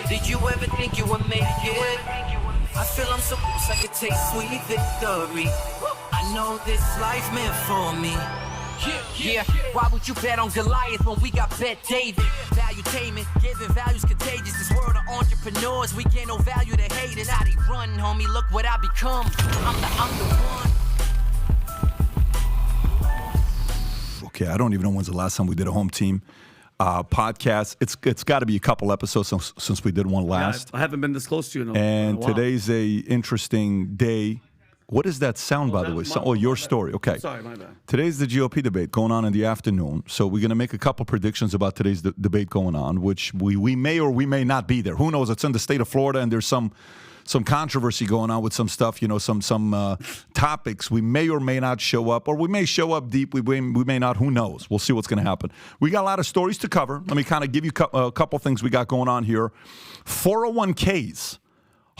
Did you ever think you would make it? I feel I'm so close I could taste sweet victory. I know this life meant for me. Yeah, why would you bet on Goliath when we got Bet David? Valuetainment, giving values contagious. This world of entrepreneurs, we get no value to haters. How they run, homie, look what I become. I'm the one. Okay, I don't even know when's the last time we did a home team podcast. It's got to be a couple episodes since we did one last. Yeah, I haven't been this close to you in a while. Today's a interesting day. What is that sound, by the way? Your story. Okay. Sorry, my bad. Today's the GOP debate going on in the afternoon. So we're going to make a couple predictions about today's debate going on, which we may or we may not be there. Who knows? It's in the state of Florida, and there's some controversy going on with some stuff, some topics. We may or may not show up, or we may show up deep. We may not. Who knows? We'll see what's going to happen. We got a lot of stories to cover. Let me kind of give you a couple things we got going on here. 401ks.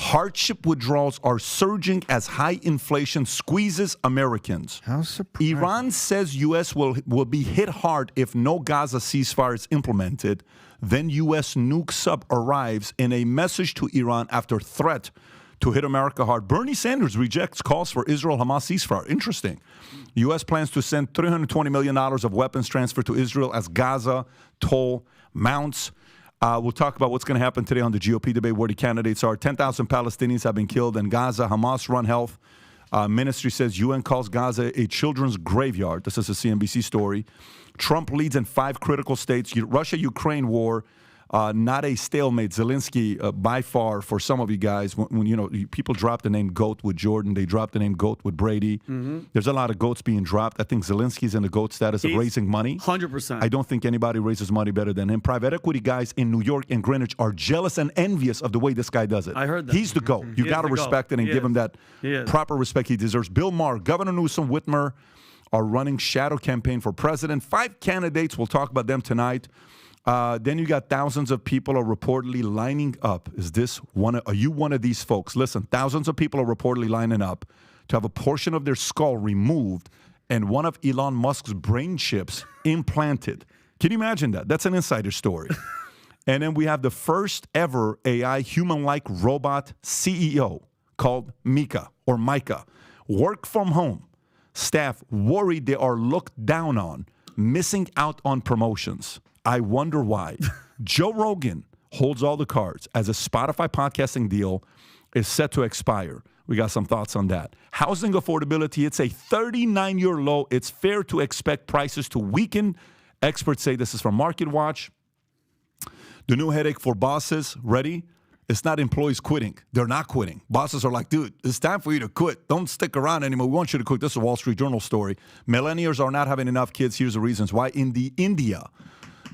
Hardship withdrawals are surging as high inflation squeezes Americans. How surprising. Iran says U.S. will be hit hard if no Gaza ceasefire is implemented. Then U.S. nuke sub arrives in a message to Iran after threat to hit America hard. Bernie Sanders rejects calls for Israel-Hamas ceasefire. Interesting. U.S. plans to send $320 million of weapons transfer to Israel as Gaza toll mounts. We'll talk about what's going to happen today on the GOP debate, where the candidates are. 10,000 Palestinians have been killed in Gaza. Hamas-run health ministry says UN calls Gaza a children's graveyard. This is a CNBC story. Trump leads in 5 critical states. Russia-Ukraine war, not a stalemate. Zelensky, by far, for some of you guys, when people drop the name GOAT with Jordan, they drop the name GOAT with Brady. Mm-hmm. There's a lot of GOATs being dropped. I think Zelensky's in the GOAT status of raising money. 100%. I don't think anybody raises money better than him. Private equity guys in New York and Greenwich are jealous and envious of the way this guy does it. I heard that. He's the GOAT. You got to respect it and give him that proper respect he deserves. Bill Maher, Governor Newsom, Whitmer are running shadow campaign for president. 5 candidates. We'll talk about them tonight. Then you got thousands of people are reportedly lining up. Are you one of these folks? Listen, thousands of people are reportedly lining up to have a portion of their skull removed and one of Elon Musk's brain chips implanted. Can you imagine that? That's an insider story. And then we have the first ever AI human-like robot CEO called Micah. Work from home. Staff worried they are looked down on, missing out on promotions. I wonder why. Joe Rogan holds all the cards as a Spotify podcasting deal is set to expire. We got some thoughts on that. Housing affordability, it's a 39-year low. It's fair to expect prices to weaken. Experts say, this is from Market Watch. The new headache for bosses, ready? It's not employees quitting. They're not quitting. Bosses are like, dude, it's time for you to quit. Don't stick around anymore. We want you to quit. This is a Wall Street Journal story. Millennials are not having enough kids. Here's the reasons why. In the India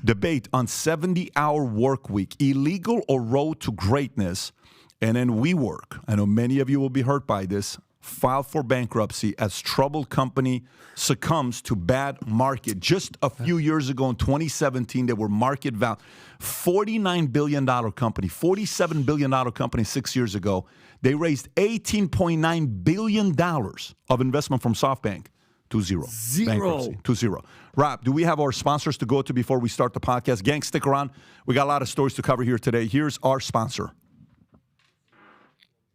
debate on 70-hour work week, illegal or road to greatness, and then WeWork. I know many of you will be hurt by this. Filed for bankruptcy as troubled company succumbs to bad market. Just a few years ago in 2017, they were market value. $49 billion company, $47 billion company 6 years ago. They raised $18.9 billion of investment from SoftBank. 2-0. Bankruptcy. 2-0. Rob, do we have our sponsors to go to before we start the podcast? Gang, stick around. We got a lot of stories to cover here today. Here's our sponsor.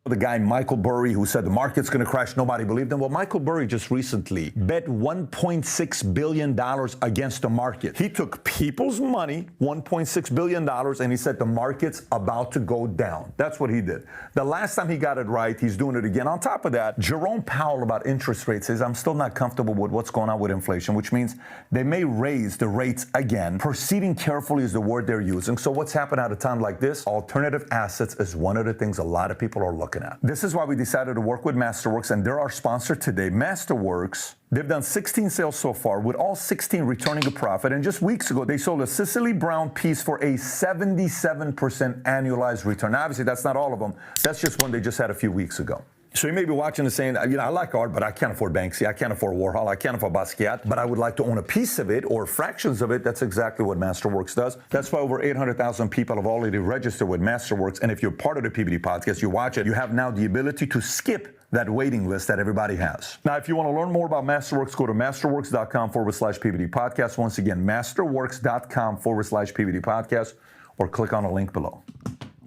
The guy, Michael Burry, who said the market's going to crash, nobody believed him. Well, Michael Burry just recently bet $1.6 billion against the market. He took people's money, $1.6 billion, and he said the market's about to go down. That's what he did. The last time he got it right, he's doing it again. On top of that, Jerome Powell about interest rates says, I'm still not comfortable with what's going on with inflation, which means they may raise the rates again. Proceeding carefully is the word they're using. So what's happened at a time like this? Alternative assets is one of the things a lot of people are looking at. This is why we decided to work with Masterworks, and they're our sponsor today. Masterworks, they've done 16 sales so far, with all 16 returning a profit. And just weeks ago, they sold a Cicely Brown piece for a 77% annualized return. Now, obviously, that's not all of them. That's just one they just had a few weeks ago. So you may be watching and saying, I like art, but I can't afford Banksy. I can't afford Warhol. I can't afford Basquiat, but I would like to own a piece of it or fractions of it. That's exactly what Masterworks does. That's why over 800,000 people have already registered with Masterworks. And if you're part of the PBD podcast, you watch it, you have now the ability to skip that waiting list that everybody has. Now, if you want to learn more about Masterworks, go to masterworks.com/PBD podcast. Once again, masterworks.com/PBD podcast. or click on a link below.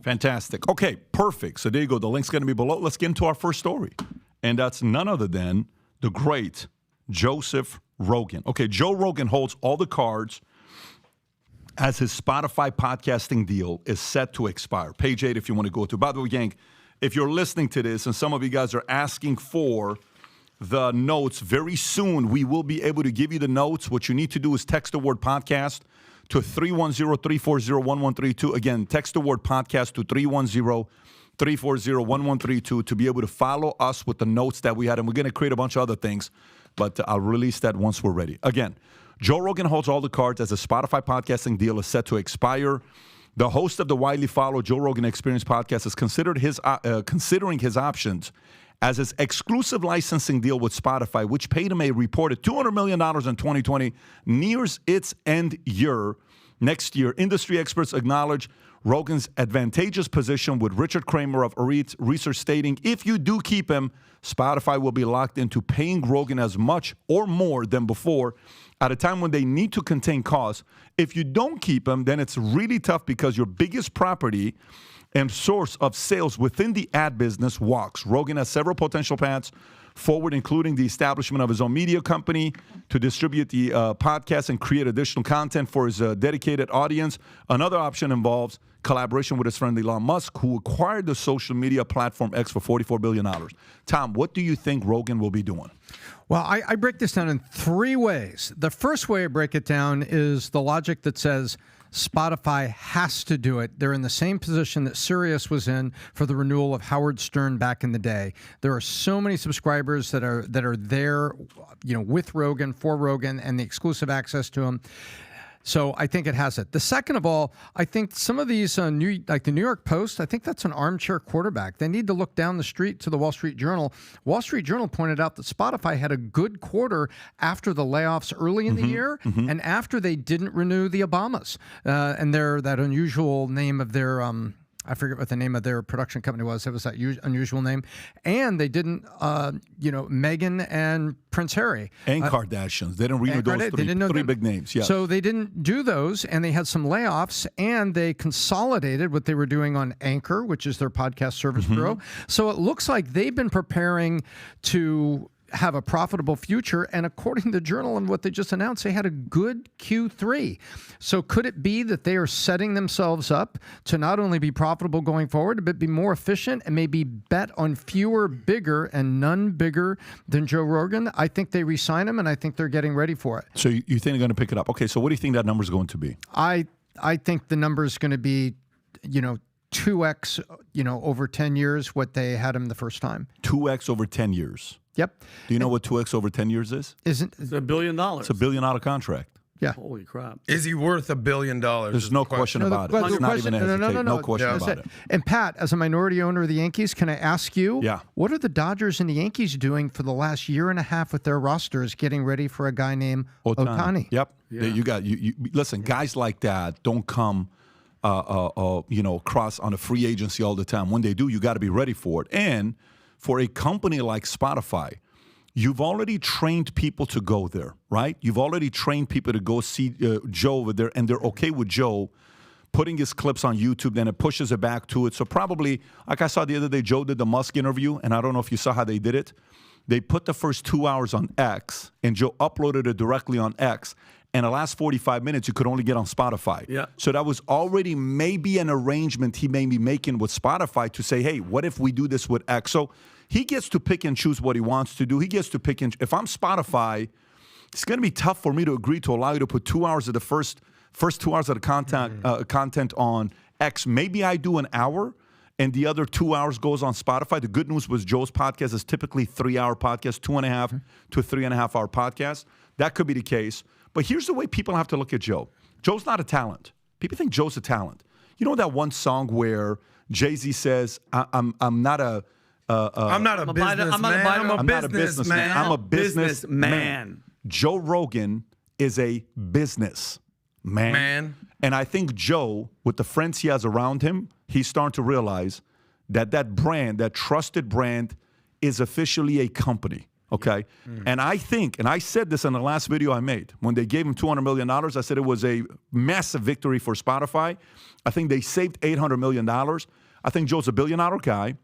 Fantastic. Okay, perfect. So there you go. The link's going to be below. Let's get into our first story. And that's none other than the great Joseph Rogan. Okay, Joe Rogan holds all the cards as his Spotify podcasting deal is set to expire. Page 8 if you want to go to. By the way, gang, if you're listening to this and some of you guys are asking for the notes, very soon we will be able to give you the notes. What you need to do is text the word podcast to 310-340-1132. Again, text the word podcast to 310-340-1132 to be able to follow us with the notes that we had. And we're going to create a bunch of other things, but I'll release that once we're ready. Again, Joe Rogan holds all the cards as a Spotify podcasting deal is set to expire. The host of the widely followed Joe Rogan Experience podcast is considering his options as his exclusive licensing deal with Spotify, which paid him a reported $200 million in 2020, nears its end year next year. Industry experts acknowledge Rogan's advantageous position, with Richard Kramer of Research stating, if you do keep him, Spotify will be locked into paying Rogan as much or more than before at a time when they need to contain costs. If you don't keep him, then it's really tough because your biggest property and source of sales within the ad business walks. Rogan has several potential paths forward, including the establishment of his own media company to distribute the podcast and create additional content for his dedicated audience. Another option involves collaboration with his friend Elon Musk, who acquired the social media platform X for $44 billion. Tom, what do you think Rogan will be doing? Well, I break this down in three ways. The first way I break it down is the logic that says Spotify has to do it. They're in the same position that Sirius was in for the renewal of Howard Stern back in the day. There are so many subscribers that are there, with Rogan, for Rogan, and the exclusive access to him. So I think it has it. The second of all, I think some of these, like the New York Post, I think that's an armchair quarterback. They need to look down the street to the Wall Street Journal. Wall Street Journal pointed out that Spotify had a good quarter after the layoffs early in the year and after they didn't renew the Obamas. And that unusual name of their... I forget what the name of their production company was. It was that unusual name. And they didn't, Meghan and Prince Harry. And Kardashians. They didn't renew those three big names. Yes. So they didn't do those, and they had some layoffs, and they consolidated what they were doing on Anchor, which is their podcast service bureau. So it looks like they've been preparing to have a profitable future, and according to the Journal and what they just announced, they had a good Q3. So could it be that they are setting themselves up to not only be profitable going forward, but be more efficient and maybe bet on fewer bigger and none bigger than Joe Rogan? I think they re-sign him, and I think they're getting ready for it. So you think they're going to pick it up? Okay, so what do you think that number is going to be? I think the number is going to be, 2x, over 10 years what they had him the first time. 2x over 10 years. Yep. Do you know what 2x over 10 years is? It's $1 billion. It's $1 billion contract. Yeah. Holy crap. Is he worth $1 billion? There's no question about it. It's not even a hesitation. No question about it. And Pat, as a minority owner of the Yankees, can I ask you, Yeah. what are the Dodgers and the Yankees doing for the last year and a half with their rosters, getting ready for a guy named Ohtani? Yep. Yeah. You listen, guys like that don't come across on a free agency all the time. When they do, you got to be ready for it. And for a company like Spotify, you've already trained people to go there, right? You've already trained people to go see Joe over there, and they're okay with Joe putting his clips on YouTube, then it pushes it back to it. So probably, like I saw the other day, Joe did the Musk interview, and I don't know if you saw how they did it. They put the first 2 hours on X, and Joe uploaded it directly on X. And the last 45 minutes, you could only get on Spotify. Yeah. So that was already maybe an arrangement he may be making with Spotify to say, hey, what if we do this with X? So he gets to pick and choose what he wants to do. He gets to pick and if I'm Spotify, it's going to be tough for me to agree to allow you to put 2 hours of the first 2 hours of the content on X. Maybe I do an hour, and the other 2 hours goes on Spotify. The good news was Joe's podcast is typically 3-hour podcast, 2.5 to 3.5 hour podcast. That could be the case. But here's the way people have to look at Joe. Joe's not a talent. People think Joe's a talent. You know that one song where Jay-Z says, I'm not a businessman. Joe Rogan is a businessman. And I think Joe, with the friends he has around him, he's starting to realize that brand, that trusted brand, is officially a company. Okay. And I think, and I said this in the last video I made, when they gave him $200 million, I said it was a massive victory for Spotify. I think they saved $800 million. I think Joe's a billion-dollar guy.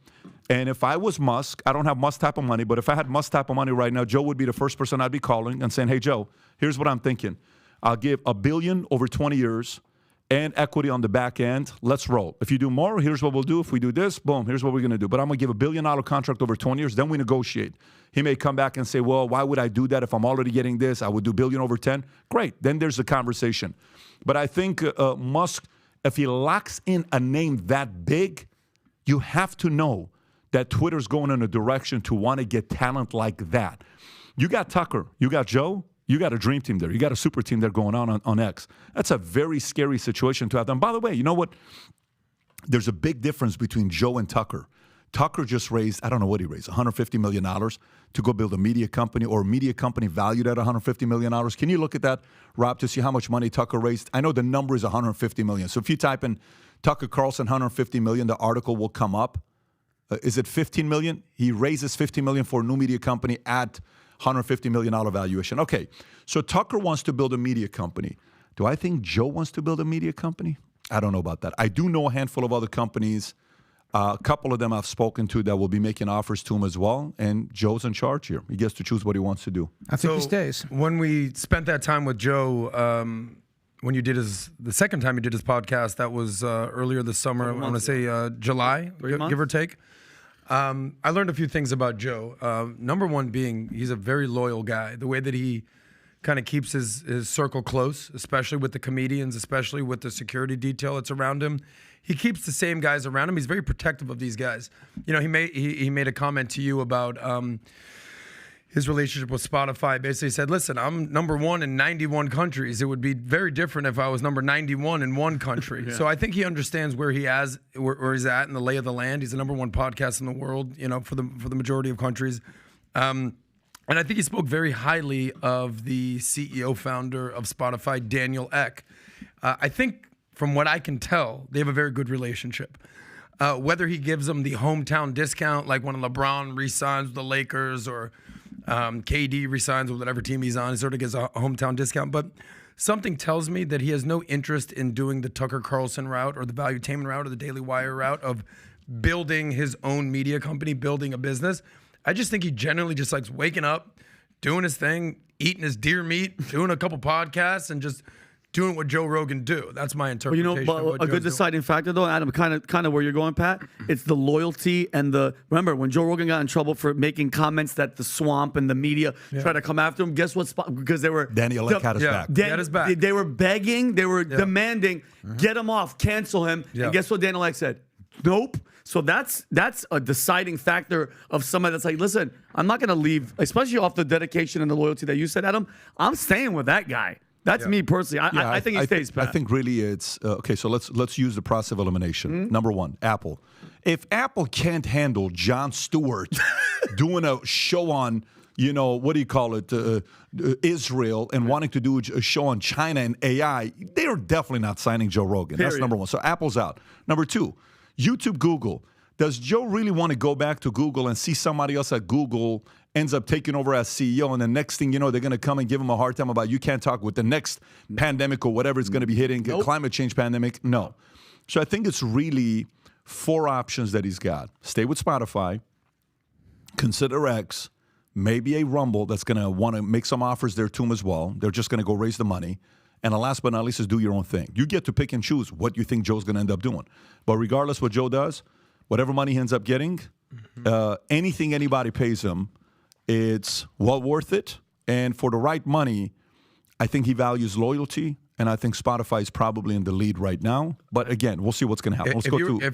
And if I was Musk, I don't have Musk type of money, but if I had Musk type of money right now, Joe would be the first person I'd be calling and saying, hey, Joe, here's what I'm thinking. I'll give $1 billion over 20 years and equity on the back end. Let's roll. If you do more, here's what we'll do. If we do this, boom, here's what we're going to do. But I'm going to give $1 billion contract over 20 years. Then we negotiate. He may come back and say, well, why would I do that if I'm already getting this? I would do $1 billion over 10. Great. Then there's a conversation. But I think Musk, if he locks in a name that big, you have to know that Twitter's going in a direction to want to get talent like that. You got Tucker. You got Joe. You got a dream team there. You got a super team there going on X. That's a very scary situation to have. And by the way, you know what? There's a big difference between Joe and Tucker. Tucker just raised, I don't know what he raised, $150 million to go build a media company, or a media company valued at $150 million. Can you look at that, Rob, to see how much money Tucker raised? I know the number is $150 million. So if you type in Tucker Carlson $150 million, the article will come up. Is it $15 million? He raises $15 million for a new media company at $150 million valuation. Okay, so Tucker wants to build a media company. Do I think Joe wants to build a media company? I don't know about that. I do know a handful of other companies. A couple of them I've spoken to that will be making offers to him as well. And Joe's in charge here. He gets to choose what he wants to do. I think he stays. When we spent that time with Joe, when you did the second time you did his podcast, that was earlier this summer. I want to say July, give or take. I learned a few things about Joe. Number one being he's a very loyal guy. The way that he kind of keeps his circle close, especially with the comedians, especially with the security detail that's around him. He keeps the same guys around him. He's very protective of these guys. You know, he made a comment to you about his relationship with Spotify. Basically said, listen, I'm number one in 91 countries. It would be very different if I was number 91 in one country. Yeah. So I think he understands where he's at in the lay of the land. He's the number one podcast in the world, you know, for the majority of countries. And I think he spoke very highly of the CEO founder of Spotify, Daniel Ek. I think from what I can tell, they have a very good relationship. Whether he gives them the hometown discount, like when LeBron re-signs with the Lakers, or KD resigns with whatever team he's on, he sort of gets a hometown discount. But something tells me that he has no interest in doing the Tucker Carlson route or the Valuetainment route or the Daily Wire route of building his own media company, building a business. I just think he generally just likes waking up, doing his thing, eating his deer meat, doing a couple podcasts, and just doing what Joe Rogan do. That's my interpretation. Well, you know, of what a good deciding factor, though, Adam, kind of where you're going, Pat. It's the loyalty and remember when Joe Rogan got in trouble for making comments that the swamp and the media tried to come after him. Guess what? Because they were Daniel Ek had his back. Had his back. They were begging. They were demanding, get him off, cancel him. And guess what? Daniel Ek said, nope. So that's a deciding factor of somebody that's like, listen, I'm not going to leave, especially off the dedication and the loyalty that you said, Adam. I'm staying with that guy. That's me personally. I think he stays, Pat. I think really it's okay. So let's use the process of elimination. Number one, Apple. If Apple can't handle Jon Stewart doing a show on, you know, what do you call it, Israel, and wanting to do a show on China and AI, they are definitely not signing Joe Rogan. That's number one. So Apple's out. Number two, YouTube, Google. Does Joe really want to go back to Google and see somebody else at Google ends up taking over as CEO, and the next thing you know, they're going to come and give him a hard time about you can't talk with the next pandemic or whatever it's going to be hitting, climate change pandemic? No. So I think it's really four options that he's got. Stay with Spotify, consider X, maybe a Rumble that's going to want to make some offers there to him as well. They're just going to go raise the money. And the last but not least is do your own thing. You get to pick and choose what you think Joe's going to end up doing. But regardless what Joe does, whatever money he ends up getting, anything anybody pays him, it's well worth it. And for the right money, I think he values loyalty. And I think Spotify is probably in the lead right now. But again, we'll see what's going to happen. If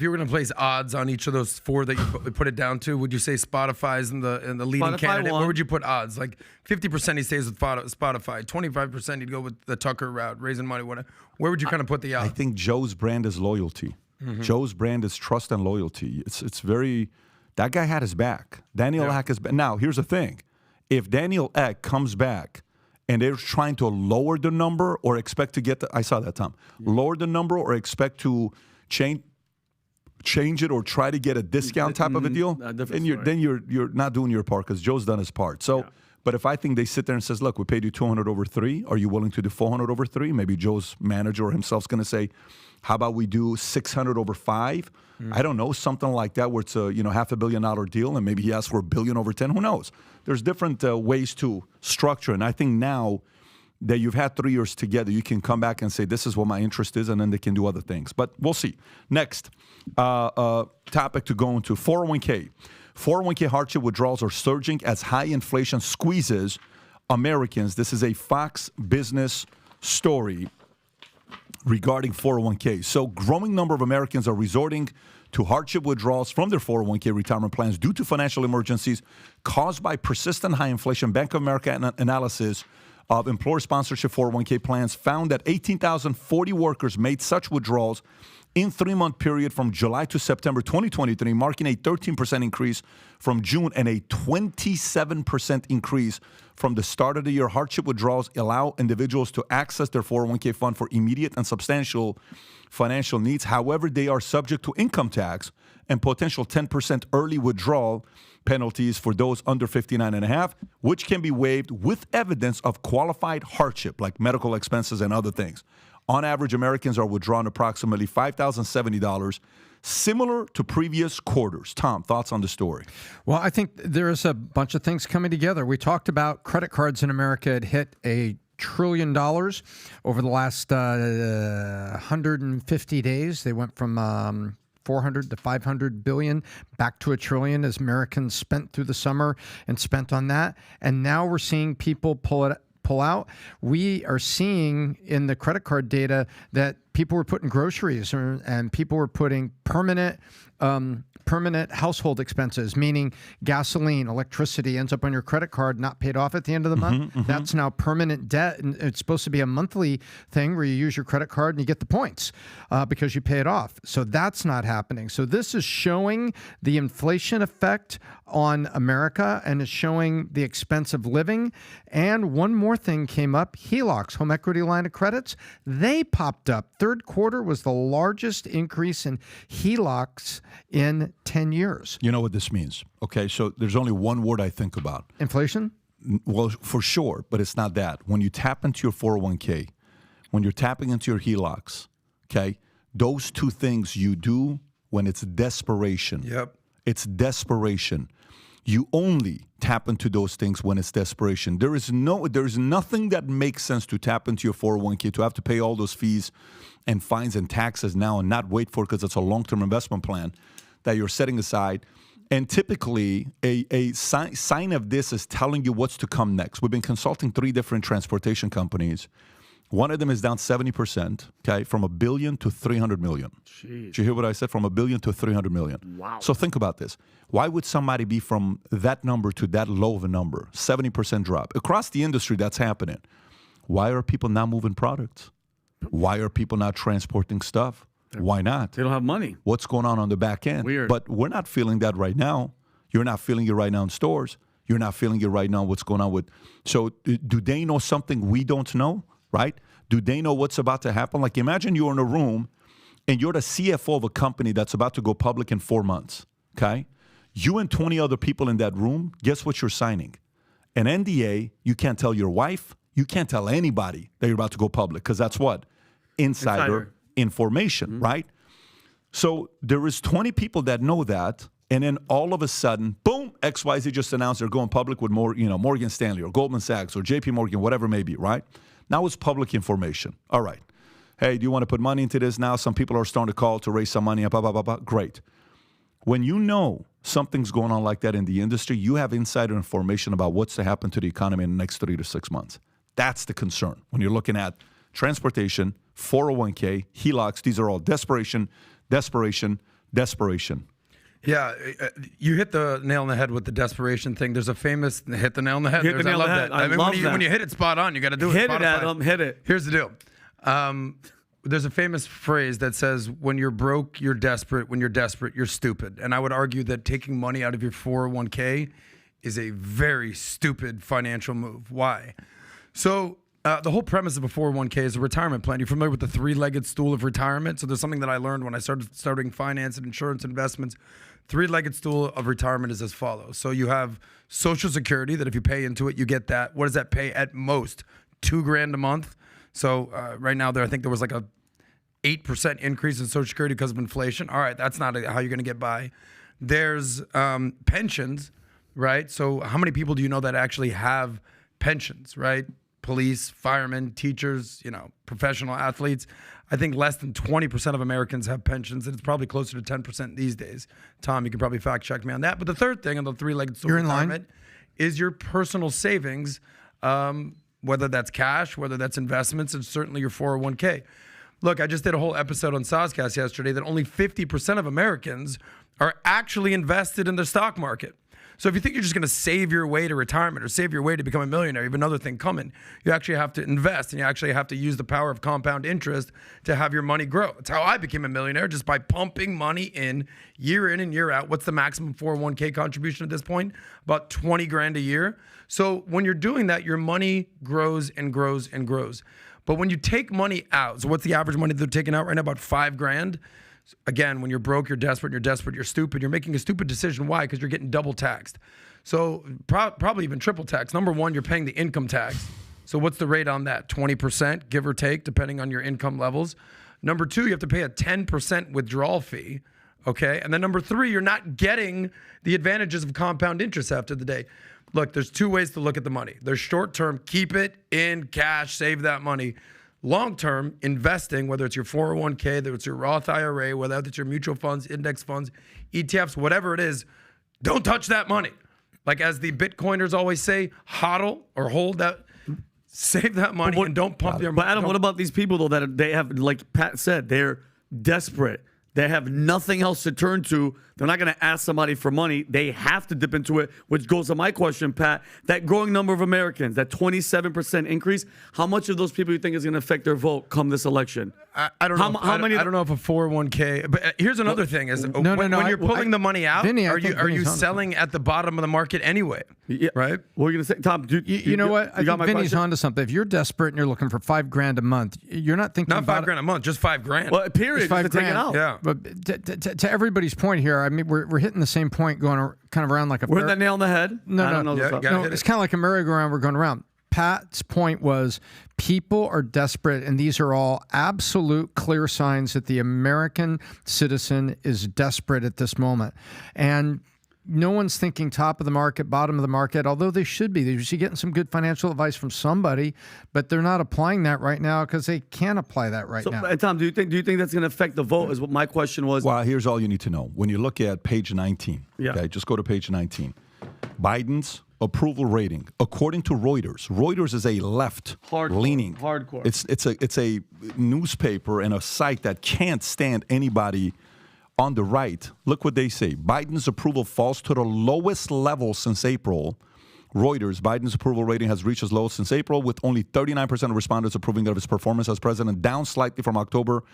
you were going to place odds on each of those four that you put it down to, would you say Spotify's in the leading Spotify candidate? Where would you put odds? Like 50% he stays with Spotify, 25% he'd go with the Tucker route, raising money. Where would you kind of put the odds? I think Joe's brand is loyalty. Joe's brand is trust and loyalty. It's very. That guy had his back. Daniel Ek is back. Now, here's the thing. If Daniel Ek comes back and they're trying to lower the number or expect to get I saw that, Tom. Lower the number or expect to change change it or try to get a discount type of a deal, then you're not doing your part because Joe's done his part. So, but if I think they sit there and says, look, we paid you 200 over 3, are you willing to do 400 over 3? Maybe Joe's manager or himself's going to say, how about we do 600 over 5? I don't know, something like that where it's a $500 million deal and maybe he asks for $1 billion over 10. Who knows? There's different ways to structure. And I think now that you've had 3 years together, you can come back and say, this is what my interest is, and then they can do other things. But we'll see. Next topic to go into, 401k. 401k hardship withdrawals are surging as high inflation squeezes Americans. This is a Fox Business story regarding 401k. So growing number of Americans are resorting to hardship withdrawals from their 401k retirement plans due to financial emergencies caused by persistent high inflation. Bank of America analysis of employer sponsorship 401k plans found that 18,040 workers made such withdrawals in 3-month period from July to September 2023, marking a 13% increase from June and a 27% increase from the start of the year. Hardship withdrawals allow individuals to access their 401k fund for immediate and substantial financial needs. However, they are subject to income tax and potential 10% early withdrawal penalties for those under 59.5, which can be waived with evidence of qualified hardship, like medical expenses and other things. On average, Americans are withdrawing approximately $5,070, similar to previous quarters. Tom, thoughts on the story? Well, I think there's a bunch of things coming together. We talked about credit cards in America had hit $1 trillion over the last 150 days. They went from 400 to 500 billion, back to $1 trillion as Americans spent through the summer and spent on that. And now we're seeing people pull out. We are seeing in the credit card data that people were putting groceries and people were putting permanent household expenses, meaning gasoline, electricity ends up on your credit card, not paid off at the end of the month. That's now permanent debt. And it's supposed to be a monthly thing where you use your credit card and you get the points because you pay it off. So that's not happening. So this is showing the inflation effect on America and is showing the expense of living. And one more thing came up, HELOCs, home equity line of credits, they popped up. Third quarter was the largest increase in HELOCs in 10 years. You know what this means? Okay, so there's only one word I think about. Inflation? Well, for sure, but it's not that. When you tap into your 401k, when you're tapping into your HELOCs, okay, those two things you do when it's desperation. Yep. It's desperation. You only tap into those things when it's desperation. There is nothing that makes sense to tap into your 401k, to have to pay all those fees and fines and taxes now and not wait for it because it's a long-term investment plan that you're setting aside. And typically, a sign of this is telling you what's to come next. We've been consulting 3 different transportation companies. One of them is down 70%, okay, from $1 billion to $300 million. Jeez. Did you hear what I said? From $1 billion to $300 million. Wow. So think about this. Why would somebody be from that number to that low of a number? 70% drop. Across the industry, that's happening. Why are people not moving products? Why are people not transporting stuff? Why not? They don't have money. What's going on the back end? Weird. But we're not feeling that right now. You're not feeling it right now in stores. You're not feeling it right now what's going on with. So do they know something we don't know, right? Do they know what's about to happen? Like imagine you're in a room and you're the CFO of a company that's about to go public in 4 months, okay? You and 20 other people in that room, guess what you're signing? An NDA. You can't tell your wife. You can't tell anybody that you're about to go public because that's what? Insider information, right? So there is 20 people that know that, and then all of a sudden, boom, XYZ just announced they're going public with Morgan Stanley or Goldman Sachs or JP Morgan, whatever it may be, right? Now it's public information. All right. Hey, do you want to put money into this now? Some people are starting to call to raise some money. Blah, blah, blah, blah. Great. When you know something's going on like that in the industry, you have insider information about what's to happen to the economy in the next 3 to 6 months. That's the concern. When you're looking at transportation, 401k, HELOCs, these are all desperation, desperation, desperation. Yeah, you hit the nail on the head with the desperation thing. There's a famous hit the nail on the head. Hit the nail on the head. I love that. When you hit it spot on, you got to do it. Hit it, Adam. Hit it. Here's the deal. There's a famous phrase that says, when you're broke, you're desperate. When you're desperate, you're stupid. And I would argue that taking money out of your 401k is a very stupid financial move. Why? So The whole premise of a 401k is a retirement plan. You're familiar with the three-legged stool of retirement? So there's something that I learned when I started studying finance and insurance investments. Three-legged stool of retirement is as follows. So you have Social Security that if you pay into it, you get that. What does that pay at most? $2,000 a month. So right now I think there was like a 8% increase in Social Security because of inflation. All right, that's not how you're going to get by. There's pensions, right? So how many people do you know that actually have pensions, right? Police, firemen, teachers, professional athletes. I think less than 20% of Americans have pensions, and it's probably closer to 10% these days. Tom, you can probably fact check me on that. But the third thing on the three-legged stool of retirement is your personal savings, whether that's cash, whether that's investments, and certainly your 401k. Look, I just did a whole episode on Sozcast yesterday that only 50% of Americans are actually invested in the stock market. So if you think you're just going to save your way to retirement or save your way to become a millionaire, you have another thing coming. You actually have to invest, and you actually have to use the power of compound interest to have your money grow. That's how I became a millionaire, just by pumping money in and year out. What's the maximum 401k contribution at this point? About $20,000 a year. So when you're doing that, your money grows and grows and grows. But when you take money out, so what's the average money they're taking out right now? About $5,000. Again, when you're broke, you're desperate, you're stupid. You're making a stupid decision. Why? Because you're getting double taxed. So probably even triple taxed. Number one, you're paying the income tax. So what's the rate on that? 20%, give or take, depending on your income levels. Number two, you have to pay a 10% withdrawal fee. Okay. And then number three, you're not getting the advantages of compound interest after the day. Look, there's two ways to look at the money. There's short term, keep it in cash, save that money. Long-term, investing, whether it's your 401k, whether it's your Roth IRA, whether it's your mutual funds, index funds, ETFs, whatever it is, don't touch that money. Like as the Bitcoiners always say, hodl or hold that, save that money and don't pump your money. But Adam, what about these people though that they have, like Pat said, they're desperate. They have nothing else to turn to. They're not going to ask somebody for money. They have to dip into it, which goes to my question, Pat. That growing number of Americans, that 27% increase, how much of those people you think is going to affect their vote come this election? I don't know. I don't know if a 401k. But here's another thing: is when you're pulling the money out, Vinny, are you selling at the bottom of the market anyway? Yeah. Right. What are you going to say, Tom? You know what? I think Vinny's onto something. If you're desperate and you're looking for $5,000 a month, you're not thinking not $5,000 a month, just $5,000. Well, period. $5,000. Take it out. Yeah. But to everybody's point here, I mean, we're hitting the same point, going kind of around like a. We're hitting that nail on the head. No. It's kind of like a merry-go-round. We're going around. Pat's point was people are desperate, and these are all absolute clear signs that the American citizen is desperate at this moment. And no one's thinking top of the market, bottom of the market, although they should be. They're usually getting some good financial advice from somebody, but they're not applying that right now because they can't apply that right now. Tom, do you think that's going to affect the vote? Is what my question was. Well, here's all you need to know. When you look at page 19, okay, just go to page 19. Biden's approval rating, according to Reuters. Reuters is a left-leaning. Hardcore. It's a newspaper and a site that can't stand anybody on the right. Look what they say. Biden's approval falls to the lowest level since April. Reuters, Biden's approval rating has reached its lowest since April, with only 39% of respondents approving of his performance as president, down slightly from October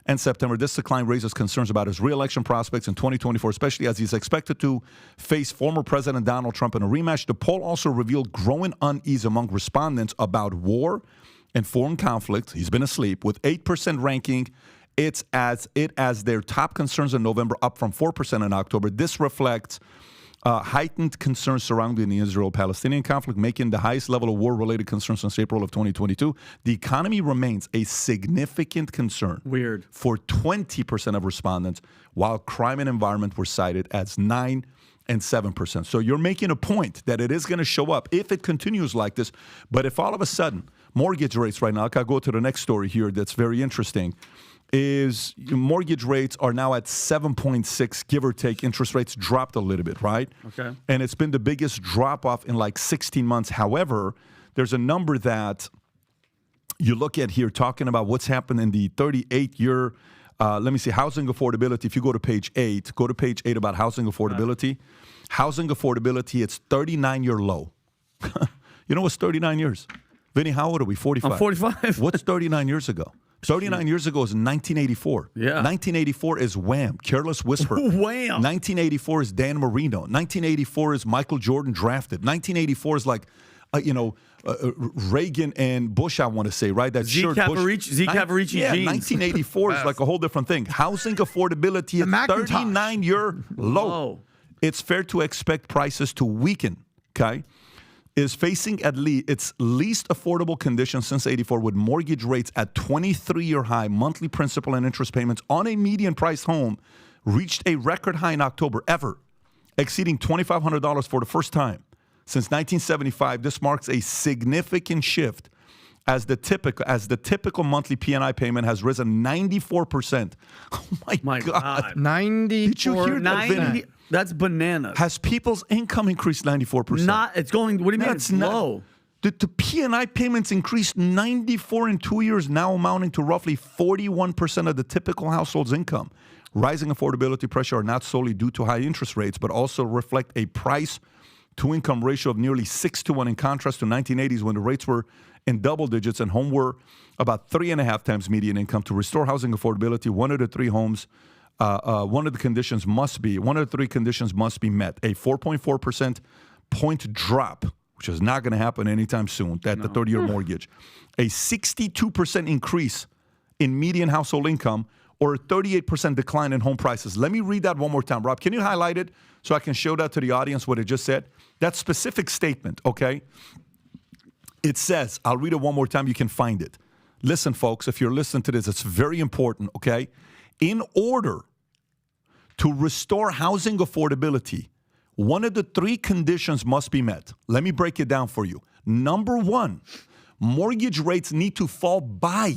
and September. This decline raises concerns about his re-election prospects in 2024, especially as he's expected to face former President Donald Trump in a rematch. The poll also revealed growing unease among respondents about war and foreign conflict. He's been asleep, with 8% ranking it as their top concerns in November, up from 4% in October. This reflects heightened concerns surrounding the Israel-Palestinian conflict, making the highest level of war-related concerns since April of 2022. The economy remains a significant concern for 20% of respondents, while crime and environment were cited as 9% and 7%. So you're making a point that it is going to show up if it continues like this. But if all of a sudden mortgage rates right now, I'll go to the next story here that's very interesting, is mortgage rates are now at 7.6, give or take. Interest rates dropped a little bit, right? Okay. And it's been the biggest drop-off in like 16 months. However, there's a number that you look at here talking about what's happened in the 38-year, let me see, housing affordability. If you go to page 8, about housing affordability. Right. Housing affordability, it's 39-year low. You know what's 39 years? Vinny, how old are we? 45. I'm 45. What's 39 years ago? 39 years ago is 1984. Yeah. 1984 is Wham, Careless Whisper. Wham. 1984 is Dan Marino. 1984 is Michael Jordan drafted. 1984 is like Reagan and Bush, I want to say, right? That Zeke Cavarici jeans. 1984 is like a whole different thing. Housing affordability is 39-year low. It's fair to expect prices to weaken, okay? Is facing at least its least affordable condition since 84 with mortgage rates at 23-year high, monthly principal and interest payments on a median price home reached a record high in October ever, exceeding $2,500 for the first time. Since 1975, this marks a significant shift as the typical monthly P&I payment has risen 94%. Oh my God. 94%. Did you hear that, Vinny? That's bananas. Has people's income increased 94%? It's going, what do you mean it's low? The P&I payments increased 94 in 2 years, now amounting to roughly 41% of the typical household's income. Rising affordability pressure are not solely due to high interest rates, but also reflect a price-to-income ratio of nearly 6-to-1 in contrast to 1980s when the rates were in double digits and home were about 3.5 times median income. To restore housing affordability, one of the three conditions must be met. A 4.4% point drop, which is not going to happen anytime soon, at the 30-year mortgage. A 62% increase in median household income or a 38% decline in home prices. Let me read that one more time. Rob, can you highlight it so I can show that to the audience what it just said? That specific statement, okay? It says, I'll read it one more time, you can find it. Listen, folks, if you're listening to this, it's very important, okay? In order to restore housing affordability, one of the three conditions must be met. Let me break it down for you. Number one, mortgage rates need to fall by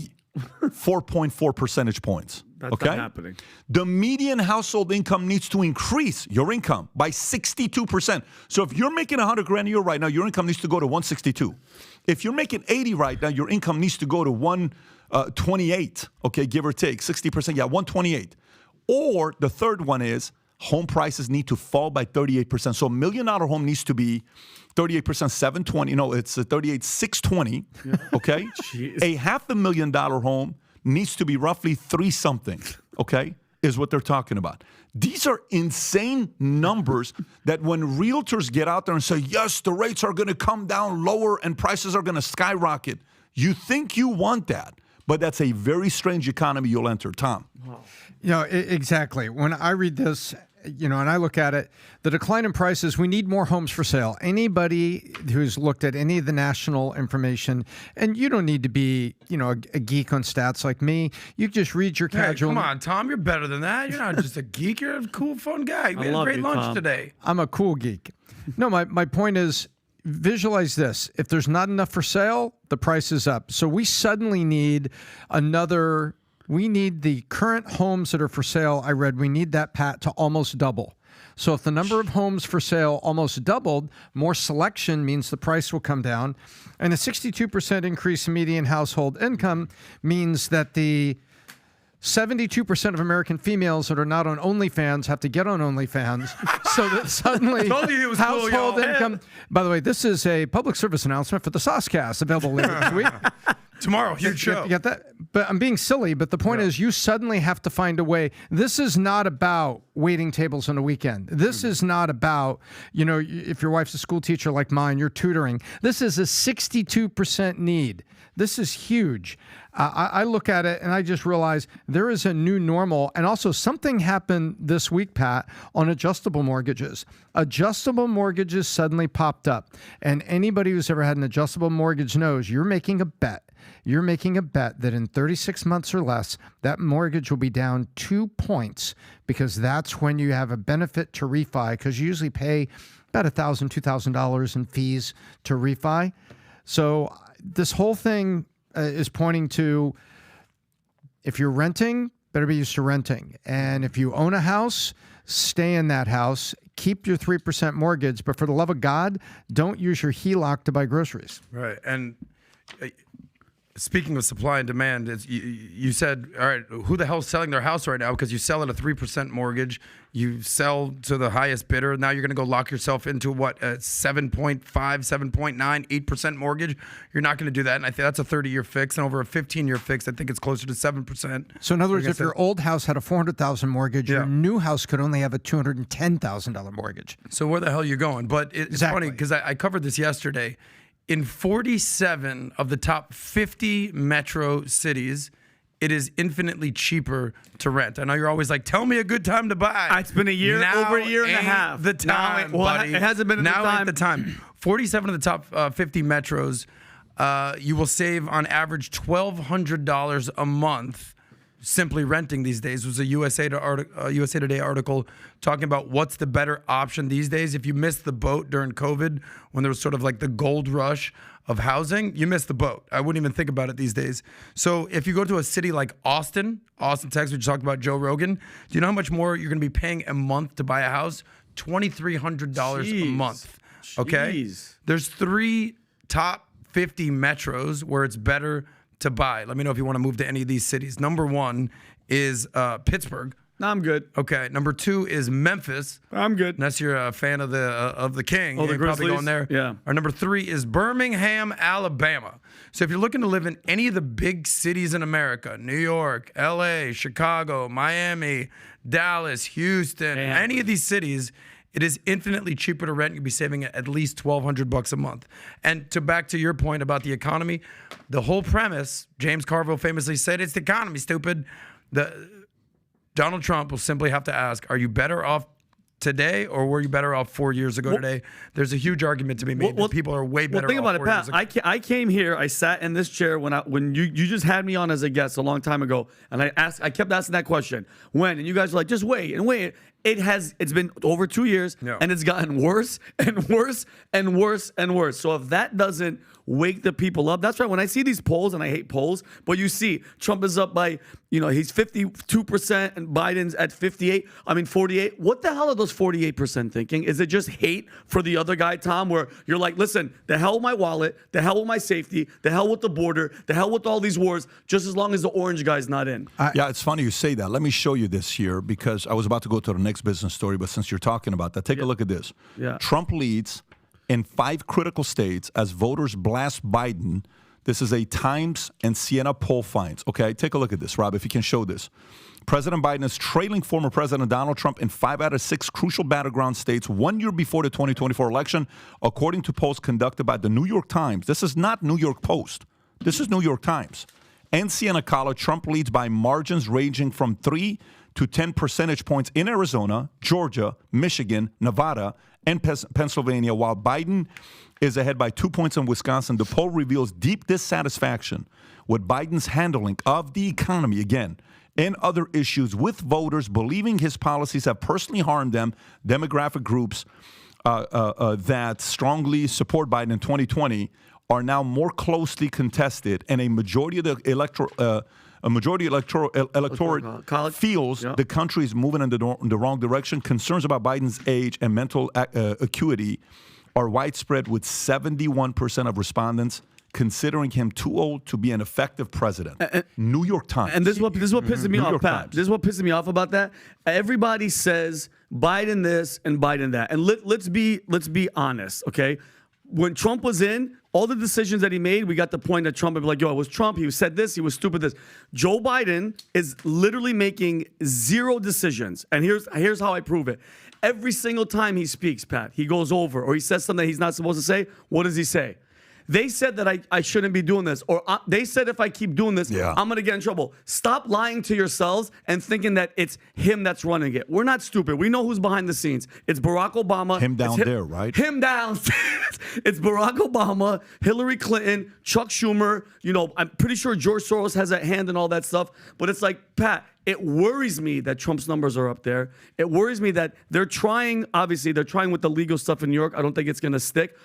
4.4 percentage points. That's okay? not happening. The median household income needs to increase your income by 62%. So if you're making $100,000 a year right now, your income needs to go to 162. If you're making 80 right now, your income needs to go to 128. Okay, give or take 60%. Yeah, 128. Or the third one is home prices need to fall by 38%. So $1 million home needs to be 38%, 720. No, it's 38, 620. Yeah. Okay, a $500,000 home needs to be roughly 3-something, okay, is what they're talking about. These are insane numbers that when realtors get out there and say, yes, the rates are going to come down lower and prices are going to skyrocket, you think you want that, but that's a very strange economy you'll enter. Tom. Wow. Exactly. When I read this, and I look at it, the decline in prices, we need more homes for sale. Anybody who's looked at any of the national information, and you don't need to be, a geek on stats like me. You just read your casual. Hey, come on, Tom, you're better than that. You're not just a geek. You're a cool, fun guy. We had a great lunch today. I'm a cool geek. No, my point is, visualize this. If there's not enough for sale, the price is up. So we suddenly need we need the current homes that are for sale. I read we need that, Pat, to almost double. So if the number of homes for sale almost doubled, more selection means the price will come down. And a 62% increase in median household income means that the 72% of American females that are not on OnlyFans have to get on OnlyFans. So that suddenly household income. By the way, this is a public service announcement for the Saucecast, available later this week. Tomorrow, huge show. You get that? But I'm being silly, but the point is you suddenly have to find a way. This is not about waiting tables on a weekend. This is not about, if your wife's a school teacher like mine, you're tutoring. This is a 62% need. This is huge. I look at it and I just realize there is a new normal. And also something happened this week, Pat, on adjustable mortgages. Adjustable mortgages suddenly popped up. And anybody who's ever had an adjustable mortgage knows you're making a bet. You're making a bet that in 36 months or less, that mortgage will be down 2 points because that's when you have a benefit to refi, because you usually pay about $1,000, $2,000 in fees to refi. So this whole thing is pointing to, if you're renting, better be used to renting. And if you own a house, stay in that house. Keep your 3% mortgage. But for the love of God, don't use your HELOC to buy groceries. Right. And speaking of supply and demand, you said, all right, who the hell's selling their house right now? Because you sell at a 3% mortgage, you sell to the highest bidder. Now you're going to go lock yourself into what, a 7.5, 7.9, 8% mortgage? You're not going to do that. And I think that's a 30-year fix. And over a 15-year fix, I think it's closer to 7%. So in other words, if your old house had a $400,000 mortgage, your new house could only have a $210,000 mortgage. So where the hell are you going? But it's funny because I covered this yesterday. In 47 of the top 50 metro cities, it is infinitely cheaper to rent. I know you're always like, tell me a good time to buy. It's been a year, now over a year and a half. The time, buddy. It hasn't been now the time. At the time. 47 of the top 50 metros, you will save on average $1,200 a month simply renting these days. It was a USA Today article talking about what's the better option these days. If you missed the boat during COVID, when there was sort of like the gold rush of housing, you missed the boat. I wouldn't even think about it these days. So if you go to a city like Austin, Texas, we just talked about Joe Rogan, do you know how much more you're going to be paying a month to buy a house? $2,300 a month. Okay? Jeez. There's 3 top 50 metros where it's better to buy. Let me know if you want to move to any of these cities. Number 1 is Pittsburgh. No, I'm good. Okay. Number 2 is Memphis. I'm good. Unless you're a fan of the King, Oh, the you're probably Grizzlies? going there. Yeah. Or number 3 is Birmingham, Alabama. So if you're looking to live in any of the big cities in America, New York, LA, Chicago, Miami, Dallas, Houston, any of these cities, it is infinitely cheaper to rent. You'll be saving at least $1,200 a month. And back to your point about the economy, the whole premise, James Carville famously said, it's the economy, stupid. Donald Trump will simply have to ask, are you better off today or were you better off 4 years ago today? There's a huge argument to be made that people are way better off. Think about it, Pat. I came here, I sat in this chair when you just had me on as a guest a long time ago, and I kept asking that question, when? And you guys were like, just wait and wait. It's been over 2 years, and it's gotten worse and worse and worse and worse. So if that doesn't wake the people up, that's right. When I see these polls, and I hate polls, but you see Trump is up by, he's 52% and Biden's at 48. What the hell are those 48% thinking? Is it just hate for the other guy, Tom, where you're like, listen, the hell with my wallet, the hell with my safety, the hell with the border, the hell with all these wars, just as long as the orange guy's not in. Yeah, it's funny you say that. Let me show you this here because I was about to go to the next business story, but since you're talking about that, take a look at this. Yeah. Trump leads in 5 critical states as voters blast Biden. This is a Times and Siena poll finds. Okay, take a look at this, Rob, if you can show this. President Biden is trailing former President Donald Trump in 5 out of 6 crucial battleground states 1 year before the 2024 election, according to polls conducted by the New York Times. This is not New York Post. This is New York Times. And Siena College, Trump leads by margins ranging from 3 to 10 percentage points in Arizona, Georgia, Michigan, Nevada, and Pennsylvania, while Biden is ahead by 2 points in Wisconsin. The poll reveals deep dissatisfaction with Biden's handling of the economy, again, and other issues, with voters believing his policies have personally harmed them. Demographic groups that strongly support Biden in 2020 are now more closely contested, and a majority of the electorate feels the country is moving in the wrong direction. Concerns about Biden's age and mental acuity are widespread, with 71% of respondents considering him too old to be an effective president. New York Times. And this is what pisses me off, Pat. This is what pisses me off about that. Everybody says Biden this and Biden that. And let's be honest, okay? When Trump was in, all the decisions that he made, we got the point that Trump would be like, it was Trump. He said this. He was stupid this. Joe Biden is literally making 0 decisions. And here's how I prove it. Every single time he speaks, Pat, he goes over or he says something that he's not supposed to say. What does he say? They said that I shouldn't be doing this, or they said if I keep doing this, I'm going to get in trouble. Stop lying to yourselves and thinking that it's him that's running it. We're not stupid. We know who's behind the scenes. It's Barack Obama. Him down there, right? Him down. It's Barack Obama, Hillary Clinton, Chuck Schumer. I'm pretty sure George Soros has a hand in all that stuff. But it's like, Pat, it worries me that Trump's numbers are up there. It worries me that they're trying with the legal stuff in New York. I don't think it's going to stick.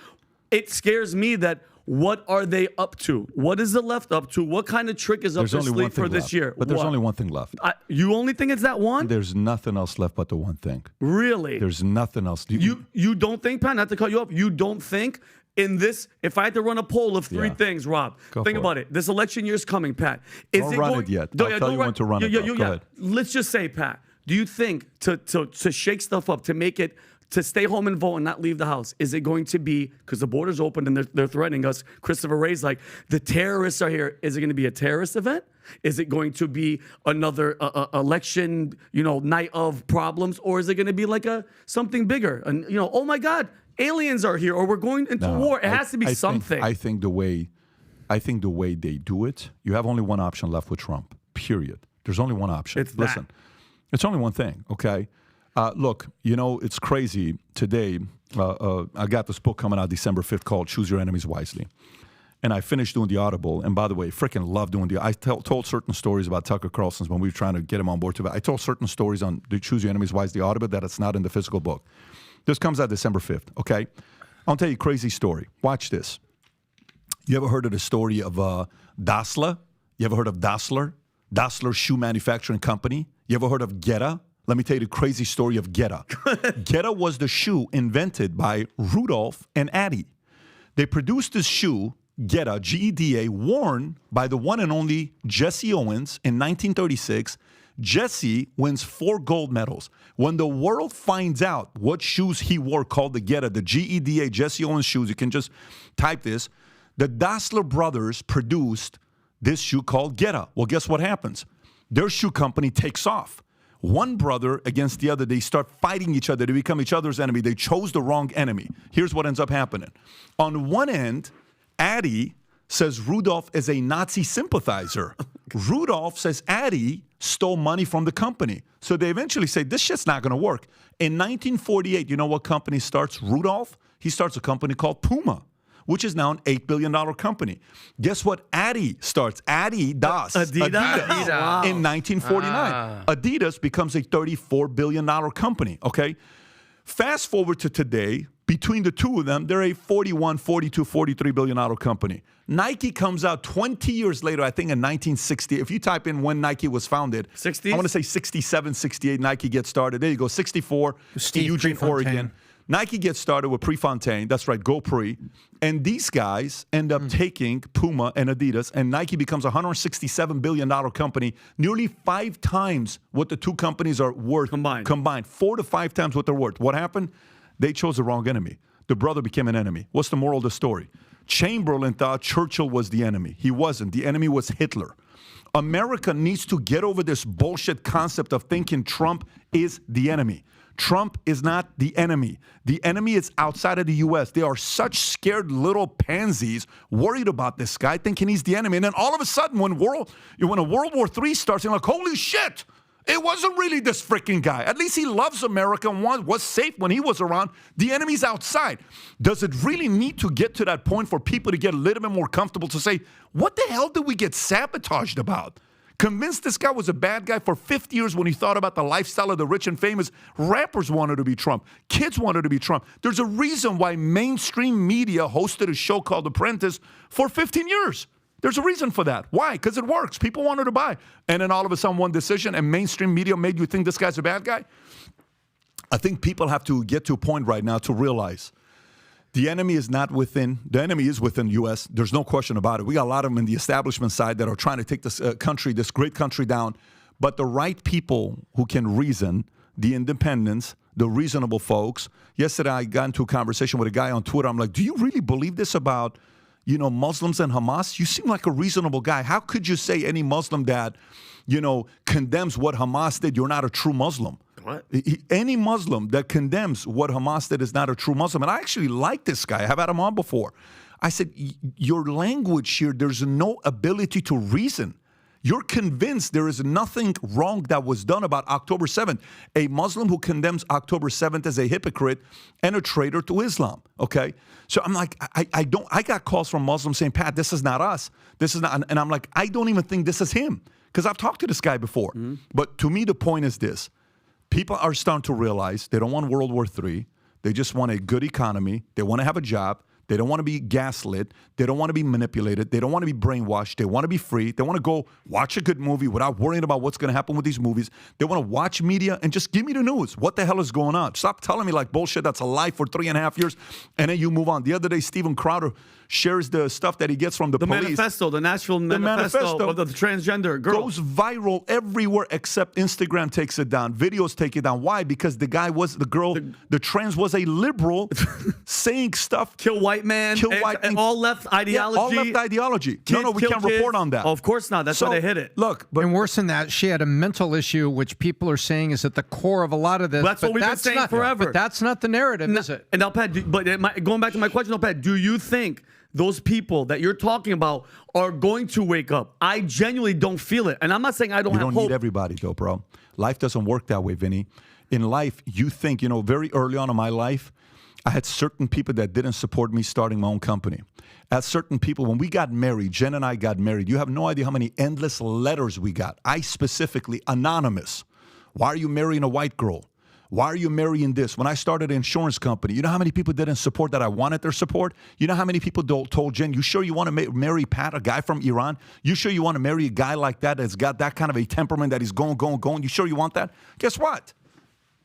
It scares me that what are they up to? What is the left up to? What kind of trick is up their sleeve for this year? But there's only one thing left. You only think it's that one? There's nothing else left but the one thing. Really? There's nothing else. You don't think, Pat, not to cut you off, you don't think in this, if I had to run a poll of 3 things, Rob, think about it. This election year is coming, Pat. Don't run it yet. I'll tell you when to run it. Go ahead. Let's just say, Pat, do you think to shake stuff up, to make it, to stay home and vote and not leave the house, is it going to be, because the border's open and they're threatening us, Christopher Wray's like, the terrorists are here. Is it going to be a terrorist event? Is it going to be another election, night of problems? Or is it going to be like something bigger? And, oh my God, aliens are here, or we're going into war. It has to be something. I think the way they do it, you have only one option left with Trump. Period. There's only one option. Listen, it's only one thing. Okay. Look, it's crazy. Today, I got this book coming out December 5th called "Choose Your Enemies Wisely." And I finished doing the Audible. And by the way, freaking love doing I told certain stories about Tucker Carlson's when we were trying to get him on board. I told certain stories on the Choose Your Enemies Wisely Audible that it's not in the physical book. This comes out December 5th, okay? I'll tell you a crazy story. Watch this. You ever heard of the story of Dassler? You ever heard of Dassler? Dassler Shoe Manufacturing Company? You ever heard of Geta? Let me tell you the crazy story of Geta. Geta was the shoe invented by Rudolph and Addie. They produced this shoe, Geta, G-E-D-A, worn by the one and only Jesse Owens in 1936. Jesse wins 4 gold medals. When the world finds out what shoes he wore called the Geta, the G-E-D-A, Jesse Owens shoes, you can just type this. The Dassler brothers produced this shoe called Geta. Well, guess what happens? Their shoe company takes off. One brother against the other, they start fighting each other. They become each other's enemy. They chose the wrong enemy. Here's what ends up happening. On one end, Addie says Rudolph is a Nazi sympathizer. Rudolph says Addie stole money from the company. So they eventually say, this shit's not going to work. In 1948, you know what company starts Rudolph? He starts a company called Puma, which is now an $8 billion company. Guess what Addie starts? Adidas. Wow. In 1949. Adidas becomes a $34 billion company, okay? Fast forward to today, between the two of them, they're a $41, $42, $43 billion company. Nike comes out 20 years later, I think in 1960. If you type in when Nike was founded, 60s? I want to say 67, 68, Nike gets started. There you go, 64, in Eugene, Oregon. Nike gets started with Prefontaine. That's right, Go Pre. And these guys end up taking Puma and Adidas, and Nike becomes a $167 billion company, nearly 5 times what the two companies are worth combined. 4 to 5 times what they're worth. What happened? They chose the wrong enemy. The brother became an enemy. What's the moral of the story? Chamberlain thought Churchill was the enemy. He wasn't. The enemy was Hitler. America needs to get over this bullshit concept of thinking Trump is the enemy. Trump is not the enemy. The enemy is outside of the U.S. They are such scared little pansies worried about this guy, thinking he's the enemy. And then all of a sudden, when a World War III starts, you're like, holy shit, it wasn't really this freaking guy. At least he loves America and was safe when he was around. The enemy's outside. Does it really need to get to that point for people to get a little bit more comfortable to say, what the hell did we get sabotaged about? Convinced this guy was a bad guy for 50 years when he thought about the lifestyle of the rich and famous. Rappers wanted to be Trump. Kids wanted to be Trump. There's a reason why mainstream media hosted a show called Apprentice for 15 years. There's a reason for that. Why? Because it works. People wanted to buy. And then all of a sudden, one decision and mainstream media made you think this guy's a bad guy. I think people have to get to a point right now to realize the enemy is not within. The enemy is within the U.S. There's no question about it. We got a lot of them in the establishment side that are trying to take this country, this great country down. But the right people who can reason, the independents, the reasonable folks. Yesterday, I got into a conversation with a guy on Twitter. I'm like, do you really believe this about, Muslims and Hamas? You seem like a reasonable guy. How could you say any Muslim that, condemns what Hamas did, you're not a true Muslim? What? Any Muslim that condemns what Hamas did is not a true Muslim. And I actually like this guy. I've had him on before. I said, your language here, there's no ability to reason. You're convinced there is nothing wrong that was done about October 7th. A Muslim who condemns October 7th as a hypocrite and a traitor to Islam, okay? So I'm like, I got calls from Muslims saying, Pat, this is not us. This is not, and I'm like, I don't even think this is him because I've talked to this guy before. Mm-hmm. But to me, the point is this. People are starting to realize they don't want World War III. They just want a good economy. They want to have a job. They don't want to be gaslit. They don't want to be manipulated. They don't want to be brainwashed. They want to be free. They want to go watch a good movie without worrying about what's going to happen with these movies. They want to watch media and just give me the news. What the hell is going on? Stop telling me like bullshit that's a lie for 3.5 years, and then you move on. The other day, Steven Crowder shares the stuff that he gets from the police. Manifesto, the national manifesto of the transgender girl. Goes viral everywhere except Instagram takes it down. Videos take it down. Why? Because the trans was a liberal saying stuff. Kill white white man, Kill white and all left ideology. All left ideology. No, we kill can't kids. report on that. Oh, of course not. That's why they hit it. Look, and worse than that, she had a mental issue, which people are saying is at the core of a lot of this. That's what we've been saying forever. But that's not the narrative, is it? And Alpad, going back to my question, Alpad, do you think those people that you're talking about are going to wake up? I genuinely don't feel it. And I'm not saying I don't have hope. You don't need everybody, though, bro. Life doesn't work that way, Vinny. In life, you think, very early on in my life, I had certain people that didn't support me starting my own company. As certain people, when we got married, Jen and I got married, you have no idea how many endless letters we got. I specifically, anonymous. Why are you marrying a white girl? Why are you marrying this? When I started an insurance company, you know how many people didn't support that I wanted their support? You know how many people told Jen, you sure you want to marry Pat, a guy from Iran? You sure you want to marry a guy like that that's got that kind of a temperament that he's going? You sure you want that? Guess what?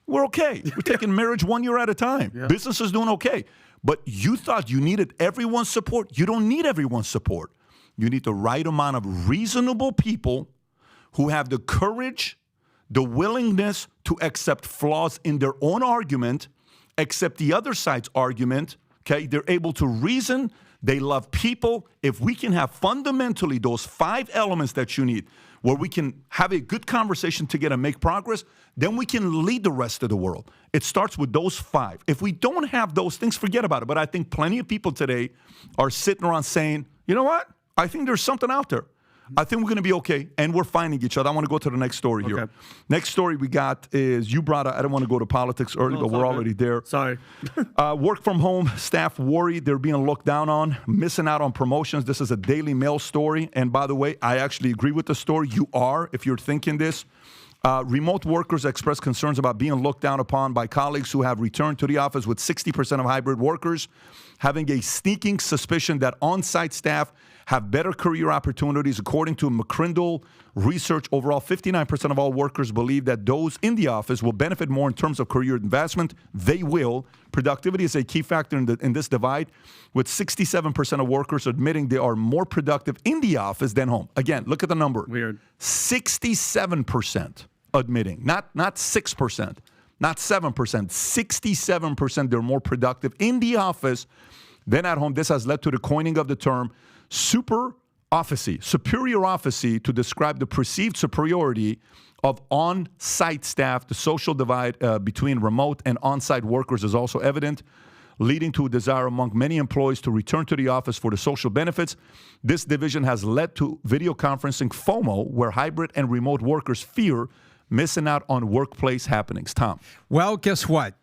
We're okay. We're taking marriage 1 year at a time. Yeah. Business is doing okay. But you thought you needed everyone's support. You don't need everyone's support. You need the right amount of reasonable people who have the courage, the willingness to accept flaws in their own argument, accept the other side's argument, okay? They're able to reason. They love people. If we can have fundamentally those 5 elements that you need, where we can have a good conversation together and make progress, then we can lead the rest of the world. It starts with those 5. If we don't have those things, forget about it. But I think plenty of people today are sitting around saying, you know what? I think there's something out there. I think we're going to be okay, and we're finding each other. I want to go to the next story here. Next story we got is, you brought up, I don't want to go to politics early, but we're already there. Sorry. Work from home, staff worried they're being looked down on, missing out on promotions. This is a Daily Mail story. And by the way, I actually agree with the story. You are, if you're thinking this. Remote workers express concerns about being looked down upon by colleagues who have returned to the office, with 60% of hybrid workers having a sneaking suspicion that on-site staff have better career opportunities. According to McCrindle research, overall 59% of all workers believe that those in the office will benefit more in terms of career advancement. They will. Productivity is a key factor in this divide, with 67% of workers admitting they are more productive in the office than home. Again, look at the number. Weird. 67% admitting, not 6%, not 7%, 67% they're more productive in the office than at home. This has led to the coining of the term superior officey, to describe the perceived superiority of on-site staff. The social divide between remote and on-site workers is also evident, leading to a desire among many employees to return to the office for the social benefits. This division has led to video conferencing FOMO, where hybrid and remote workers fear missing out on workplace happenings. Tom. Well, guess what?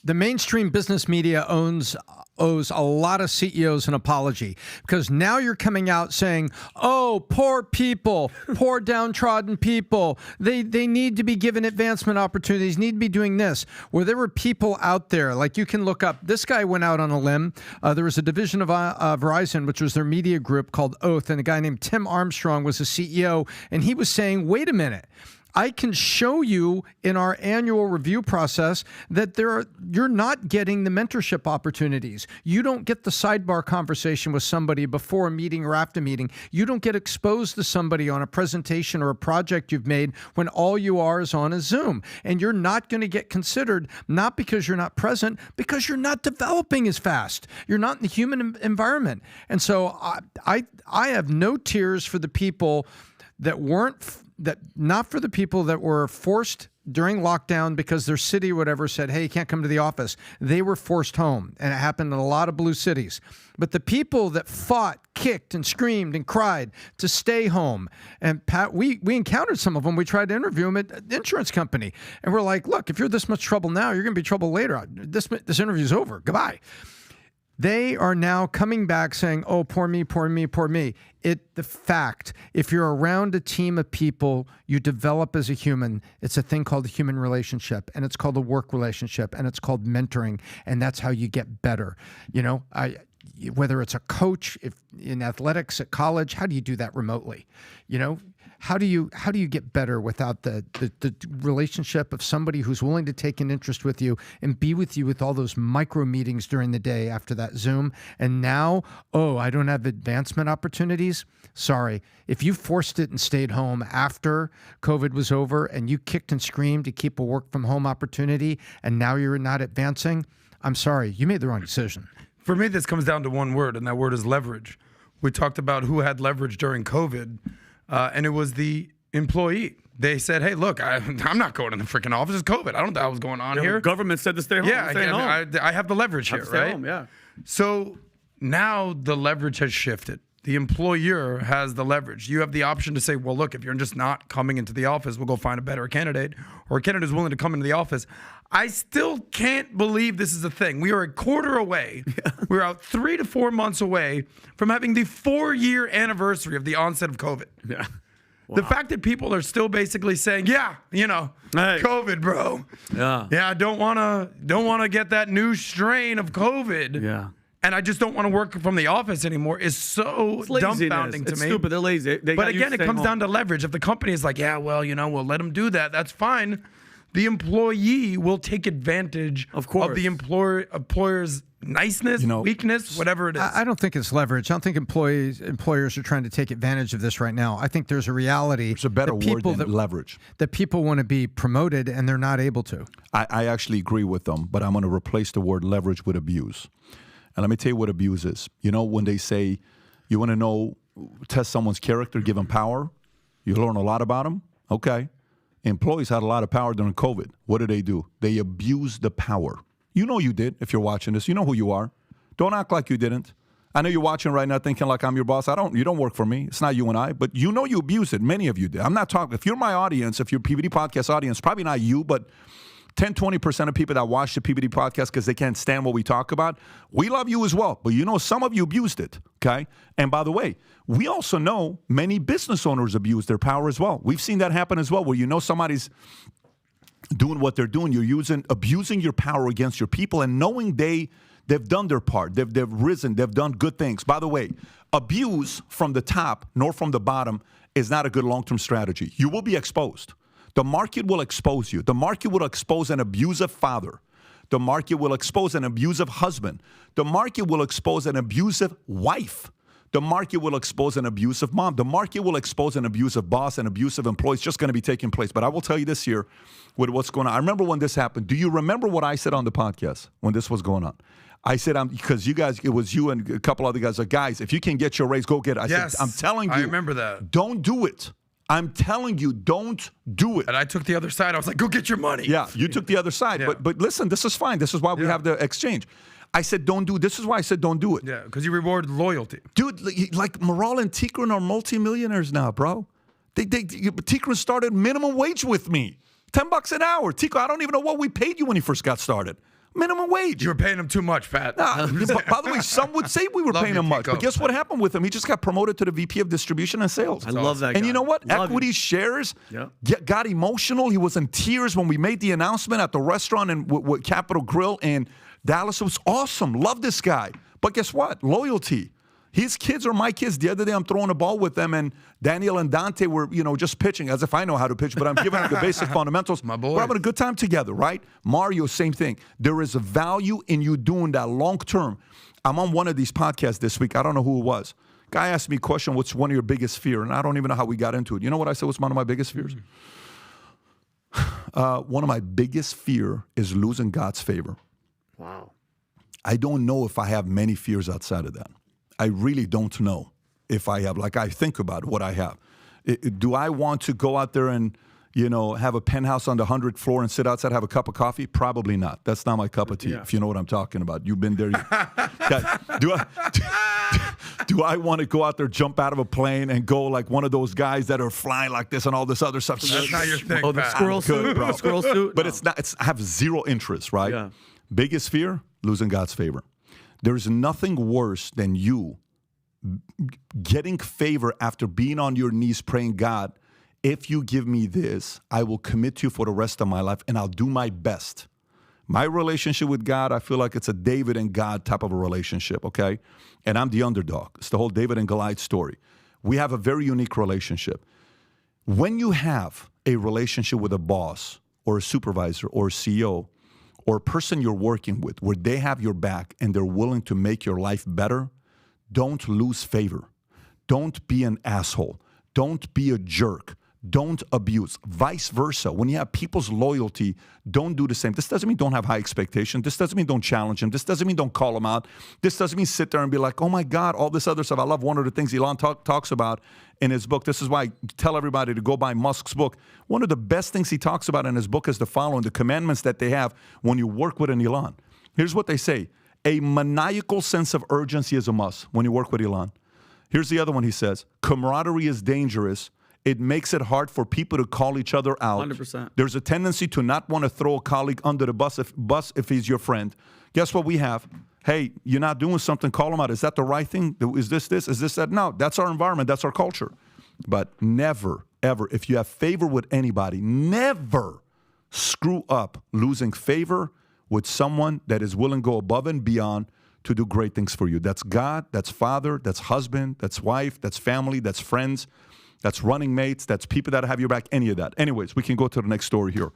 The mainstream business media owes a lot of CEOs an apology, because now you're coming out saying, oh, poor people, poor downtrodden people, they need to be given advancement opportunities, need to be doing this. Where there were people out there, like you can look up, this guy went out on a limb. There was a division of Verizon, which was their media group, called Oath, and a guy named Tim Armstrong was the CEO, and he was saying, wait a minute, I can show you in our annual review process that you're not getting the mentorship opportunities. You don't get the sidebar conversation with somebody before a meeting or after a meeting. You don't get exposed to somebody on a presentation or a project you've made when all you are is on a Zoom. And you're not going to get considered, not because you're not present, because you're not developing as fast. You're not in the human environment. And so I have no tears for the people that not for the people that were forced during lockdown because their city or whatever said, hey, you can't come to the office. They were forced home, and it happened in a lot of blue cities. But the people that fought, kicked, and screamed and cried to stay home, and Pat, we encountered some of them. We tried to interview them at the insurance company, and we're like, look, if you're this much trouble now, you're going to be trouble later. This interview's over. Goodbye. They are now coming back saying, oh, poor me, poor me, poor me. The fact, if you're around a team of people, you develop as a human. It's a thing called a human relationship, and it's called a work relationship, and it's called mentoring, and that's how you get better. Whether it's a coach in athletics at college, how do you do that remotely? How do you get better without the relationship of somebody who's willing to take an interest with you and be with you with all those micro meetings during the day after that Zoom? And now, oh, I don't have advancement opportunities. Sorry. If you forced it and stayed home after COVID was over and you kicked and screamed to keep a work from home opportunity and now you're not advancing, I'm sorry, you made the wrong decision. For me, this comes down to one word, and that word is leverage. We talked about who had leverage during COVID, and it was the employee. They said, hey, look, I'm not going in the freaking office. It's COVID. I don't know what's going on here. The government said to stay home. Yeah, stay home. I have the leverage here, stay right? home, yeah. So now the leverage has shifted. The employer has the leverage. You have the option to say, well, look, if you're just not coming into the office, we'll go find a better candidate, or a candidate is willing to come into the office. I still can't believe this is a thing. We are a quarter away. We're out 3 to 4 months away from having the 4-year anniversary of the onset of COVID. Yeah. Wow. The fact that people are still basically saying, yeah, you know, hey. COVID, bro. Yeah. Yeah, I don't wanna get that new strain of COVID. Yeah. And I just don't want to work from the office anymore is so dumbfounding to it's me. Stupid. They're lazy. But again, it comes down to leverage. If the company is like, yeah, well, you know, we'll let them do that. That's fine. The employee will take advantage of the employer's niceness, weakness, whatever it is. I don't think it's leverage. I don't think employers are trying to take advantage of this right now. I think there's a reality. There's a better word than leverage. That people want to be promoted and they're not able to. I actually agree with them, but I'm going to replace the word leverage with abuse. And let me tell you what abuse is. You know, when they say you want to test someone's character, give them power, you learn a lot about them. Okay. Employees had a lot of power during COVID. What did they do? They abused the power. You know you did if you're watching this. You know who you are. Don't act like you didn't. I know you're watching right now thinking like I'm your boss. You don't work for me. It's not you and I. But you know you abused it. Many of you did. I'm not talking. If you're my audience, if you're PBD podcast audience, probably not you, but 10, 20% of people that watch the PBD podcast because they can't stand what we talk about, we love you as well. But you know some of you abused it, okay? And by the way, we also know many business owners abuse their power as well. We've seen that happen as well, where you know somebody's doing what they're doing. You're abusing your power against your people and knowing they've done their part. They've risen. They've done good things. By the way, abuse from the top nor from the bottom is not a good long-term strategy. You will be exposed. The market will expose you. The market will expose an abusive father. The market will expose an abusive husband. The market will expose an abusive wife. The market will expose an abusive mom. The market will expose an abusive boss, an abusive employee. It's just going to be taking place. But I will tell you this here with what's going on. I remember when this happened. Do you remember what I said on the podcast when this was going on? I said, because you guys, it was you and a couple other guys, like, guys, if you can get your raise, go get it. I said, I'm telling you. I remember that. Don't do it. I'm telling you, don't do it. And I took the other side. I was like, go get your money. Yeah, you took the other side. Yeah. But listen, this is fine. This is why we have the exchange. I said, don't do it. This is why I said, don't do it. Yeah, because you reward loyalty. Dude, like Maral and Tikran are multimillionaires now, bro. Tikran started minimum wage with me. $10 an hour. Tikran, I don't even know what we paid you when you first got started. Minimum wage. You were paying him too much, Pat. By the way, some would say we were paying him much. But guess what happened with him? He just got promoted to the VP of Distribution and Sales. I love that guy. And you know what? Equity shares got emotional. He was in tears when we made the announcement at the restaurant with Capitol Grill in Dallas. It was awesome. Love this guy. But guess what? Loyalty. His kids are my kids. The other day, I'm throwing a ball with them, and Daniel and Dante were, just pitching as if I know how to pitch, but I'm giving them the basic fundamentals. My boy. We're having a good time together, right? Mario, same thing. There is a value in you doing that long term. I'm on one of these podcasts this week. I don't know who it was. Guy asked me a question, what's one of your biggest fears? And I don't even know how we got into it. You know what I said was one of my biggest fears? One of my biggest fear is losing God's favor. Wow. I don't know if I have many fears outside of that. I really don't know if I have. Like, I think about what I have. Do I want to go out there and, have a penthouse on the 100th floor and sit outside, have a cup of coffee? Probably not. That's not my cup of tea, if you know what I'm talking about. You've been there. Do I want to go out there, jump out of a plane, and go like one of those guys that are flying like this and all this other stuff? That's not your thing, the squirrel suit, bro. The squirrel suit. But it's not. I have zero interest, right? Yeah. Biggest fear, losing God's favor. There's nothing worse than you getting favor after being on your knees praying, God, if you give me this, I will commit to you for the rest of my life, and I'll do my best. My relationship with God, I feel like it's a David and God type of a relationship, okay? And I'm the underdog. It's the whole David and Goliath story. We have a very unique relationship. When you have a relationship with a boss or a supervisor or a CEO, or a person you're working with where they have your back and they're willing to make your life better, don't lose favor. Don't be an asshole. Don't be a jerk. don't abuse. Vice versa. When you have people's loyalty, don't do the same. This doesn't mean don't have high expectations. This doesn't mean don't challenge him. This doesn't mean don't call him out. This doesn't mean sit there and be like, oh my God, all this other stuff. I love one of the things Elon talks about in his book. This is why I tell everybody to go buy Musk's book. One of the best things he talks about in his book is the following, the commandments that they have when you work with an Elon. Here's what they say. A maniacal sense of urgency is a must when you work with Elon. Here's the other one he says. Camaraderie is dangerous. It makes it hard for people to call each other out. 100%. There's a tendency to not want to throw a colleague under the bus if he's your friend. Guess what we have? Hey, you're not doing something, call him out. Is that the right thing? Is this? Is this that? No, that's our environment. That's our culture. But never, ever, if you have favor with anybody, never screw up losing favor with someone that is willing to go above and beyond to do great things for you. That's God, that's father, that's husband, that's wife, that's family, that's friends. That's running mates. That's people that have your back, any of that. Anyways, we can go to the next story here.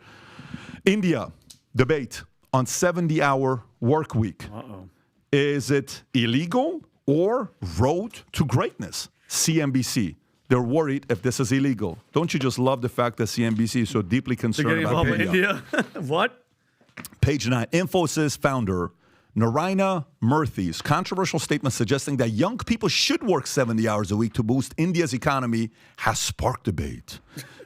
India, debate on 70-hour work week. Uh-oh. Is it illegal or road to greatness? CNBC. They're worried if this is illegal. Don't you just love the fact that CNBC is so deeply concerned about India? What? Page 9. Infosys founder Narayana Murthy's controversial statement suggesting that young people should work 70 hours a week to boost India's economy has sparked debate.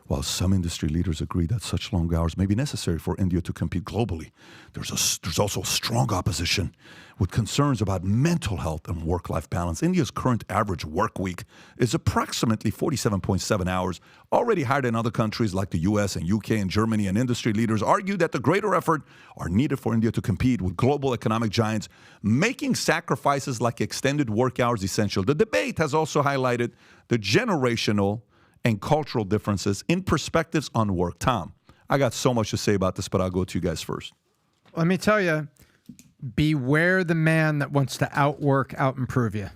While some industry leaders agree that such long hours may be necessary for India to compete globally, there's also strong opposition with concerns about mental health and work-life balance. India's current average work week is approximately 47.7 hours, already higher than other countries like the US and UK and Germany, and industry leaders argue that the greater effort are needed for India to compete with global economic giants, making sacrifices like extended work hours essential. The debate has also highlighted the generational and cultural differences in perspectives on work. Tom, I got so much to say about this, but I'll go to you guys first. Let me tell you, beware the man that wants to outwork, out-improve you.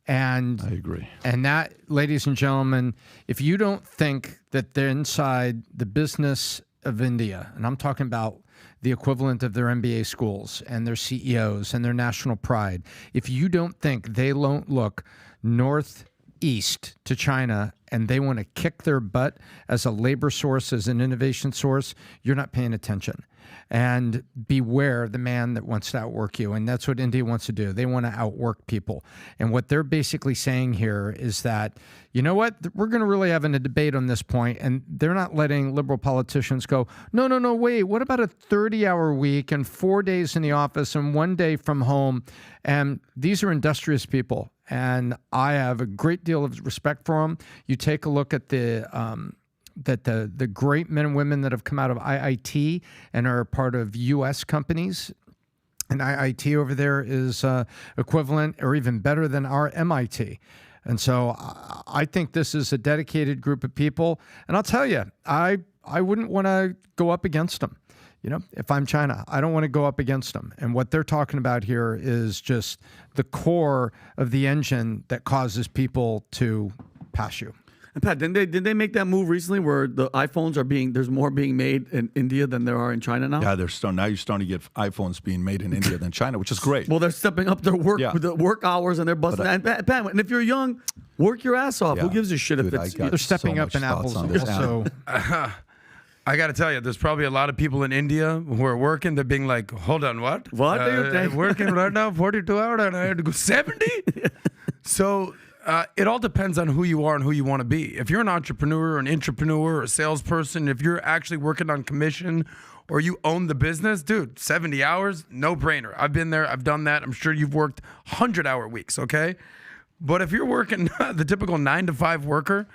And I agree. And that, ladies and gentlemen, if you don't think that they're inside the business of India, and I'm talking about the equivalent of their MBA schools and their CEOs and their national pride, if you don't think they won't look northeast to China and they want to kick their butt as a labor source, as an innovation source, you're not paying attention. And beware the man that wants to outwork you. And that's what India wants to do. They want to outwork people. And what they're basically saying here is that, you know what, we're going to really have a debate on this point. And they're not letting liberal politicians go, no, wait, what about a 30-hour week and 4 days in the office and 1 day from home? And these are industrious people. And I have a great deal of respect for them. You take a look at the great men and women that have come out of IIT and are part of U.S. companies. And IIT over there is equivalent or even better than our MIT. And so I think this is a dedicated group of people. And I'll tell you, I wouldn't want to go up against them. You know, if I'm China, I don't want to go up against them. And what they're talking about here is just the core of the engine that causes people to pass you. And Pat, did they make that move recently where the iPhones are there's more being made in India than there are in China now? Yeah, now you're starting to get iPhones being made in India than China, which is great. Well, they're stepping up their work, the work hours, and they're busting. And Pat, and if you're young, work your ass off. Who gives a shit if it's... They're stepping up in Apple's also... I got to tell you, there's probably a lot of people in India who are working. They're being like, hold on, what? What are you saying? Working right now, 42 hours, and I had to go 70? So it all depends on who you are and who you want to be. If you're an entrepreneur, an intrapreneur, or a salesperson, if you're actually working on commission or you own the business, dude, 70 hours, no brainer. I've been there. I've done that. I'm sure you've worked 100-hour weeks, okay? But if you're working the typical 9-to-5 worker,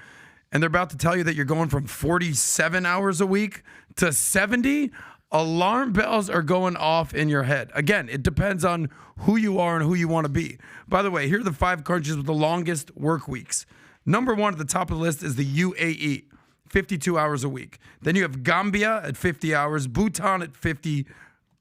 and they're about to tell you that you're going from 47 hours a week to 70, alarm bells are going off in your head. Again, it depends on who you are and who you want to be. By the way, here are the 5 countries with the longest work weeks. Number 1 at the top of the list is the UAE, 52 hours a week. Then you have Gambia at 50 hours, Bhutan at 50,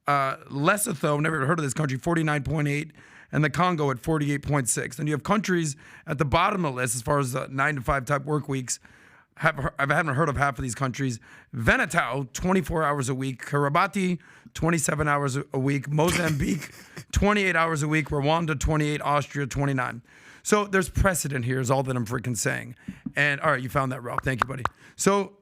Lesotho, never heard of this country, 49.8, and the Congo at 48.6. Then you have countries at the bottom of the list as far as 9-to-5 type work weeks. I haven't heard of half of these countries. Vanuatu, 24 hours a week. Kiribati, 27 hours a week. Mozambique, 28 hours a week. Rwanda, 28. Austria, 29. So there's precedent here is all that I'm freaking saying. And all right, you found that, Ralph. Thank you, buddy. So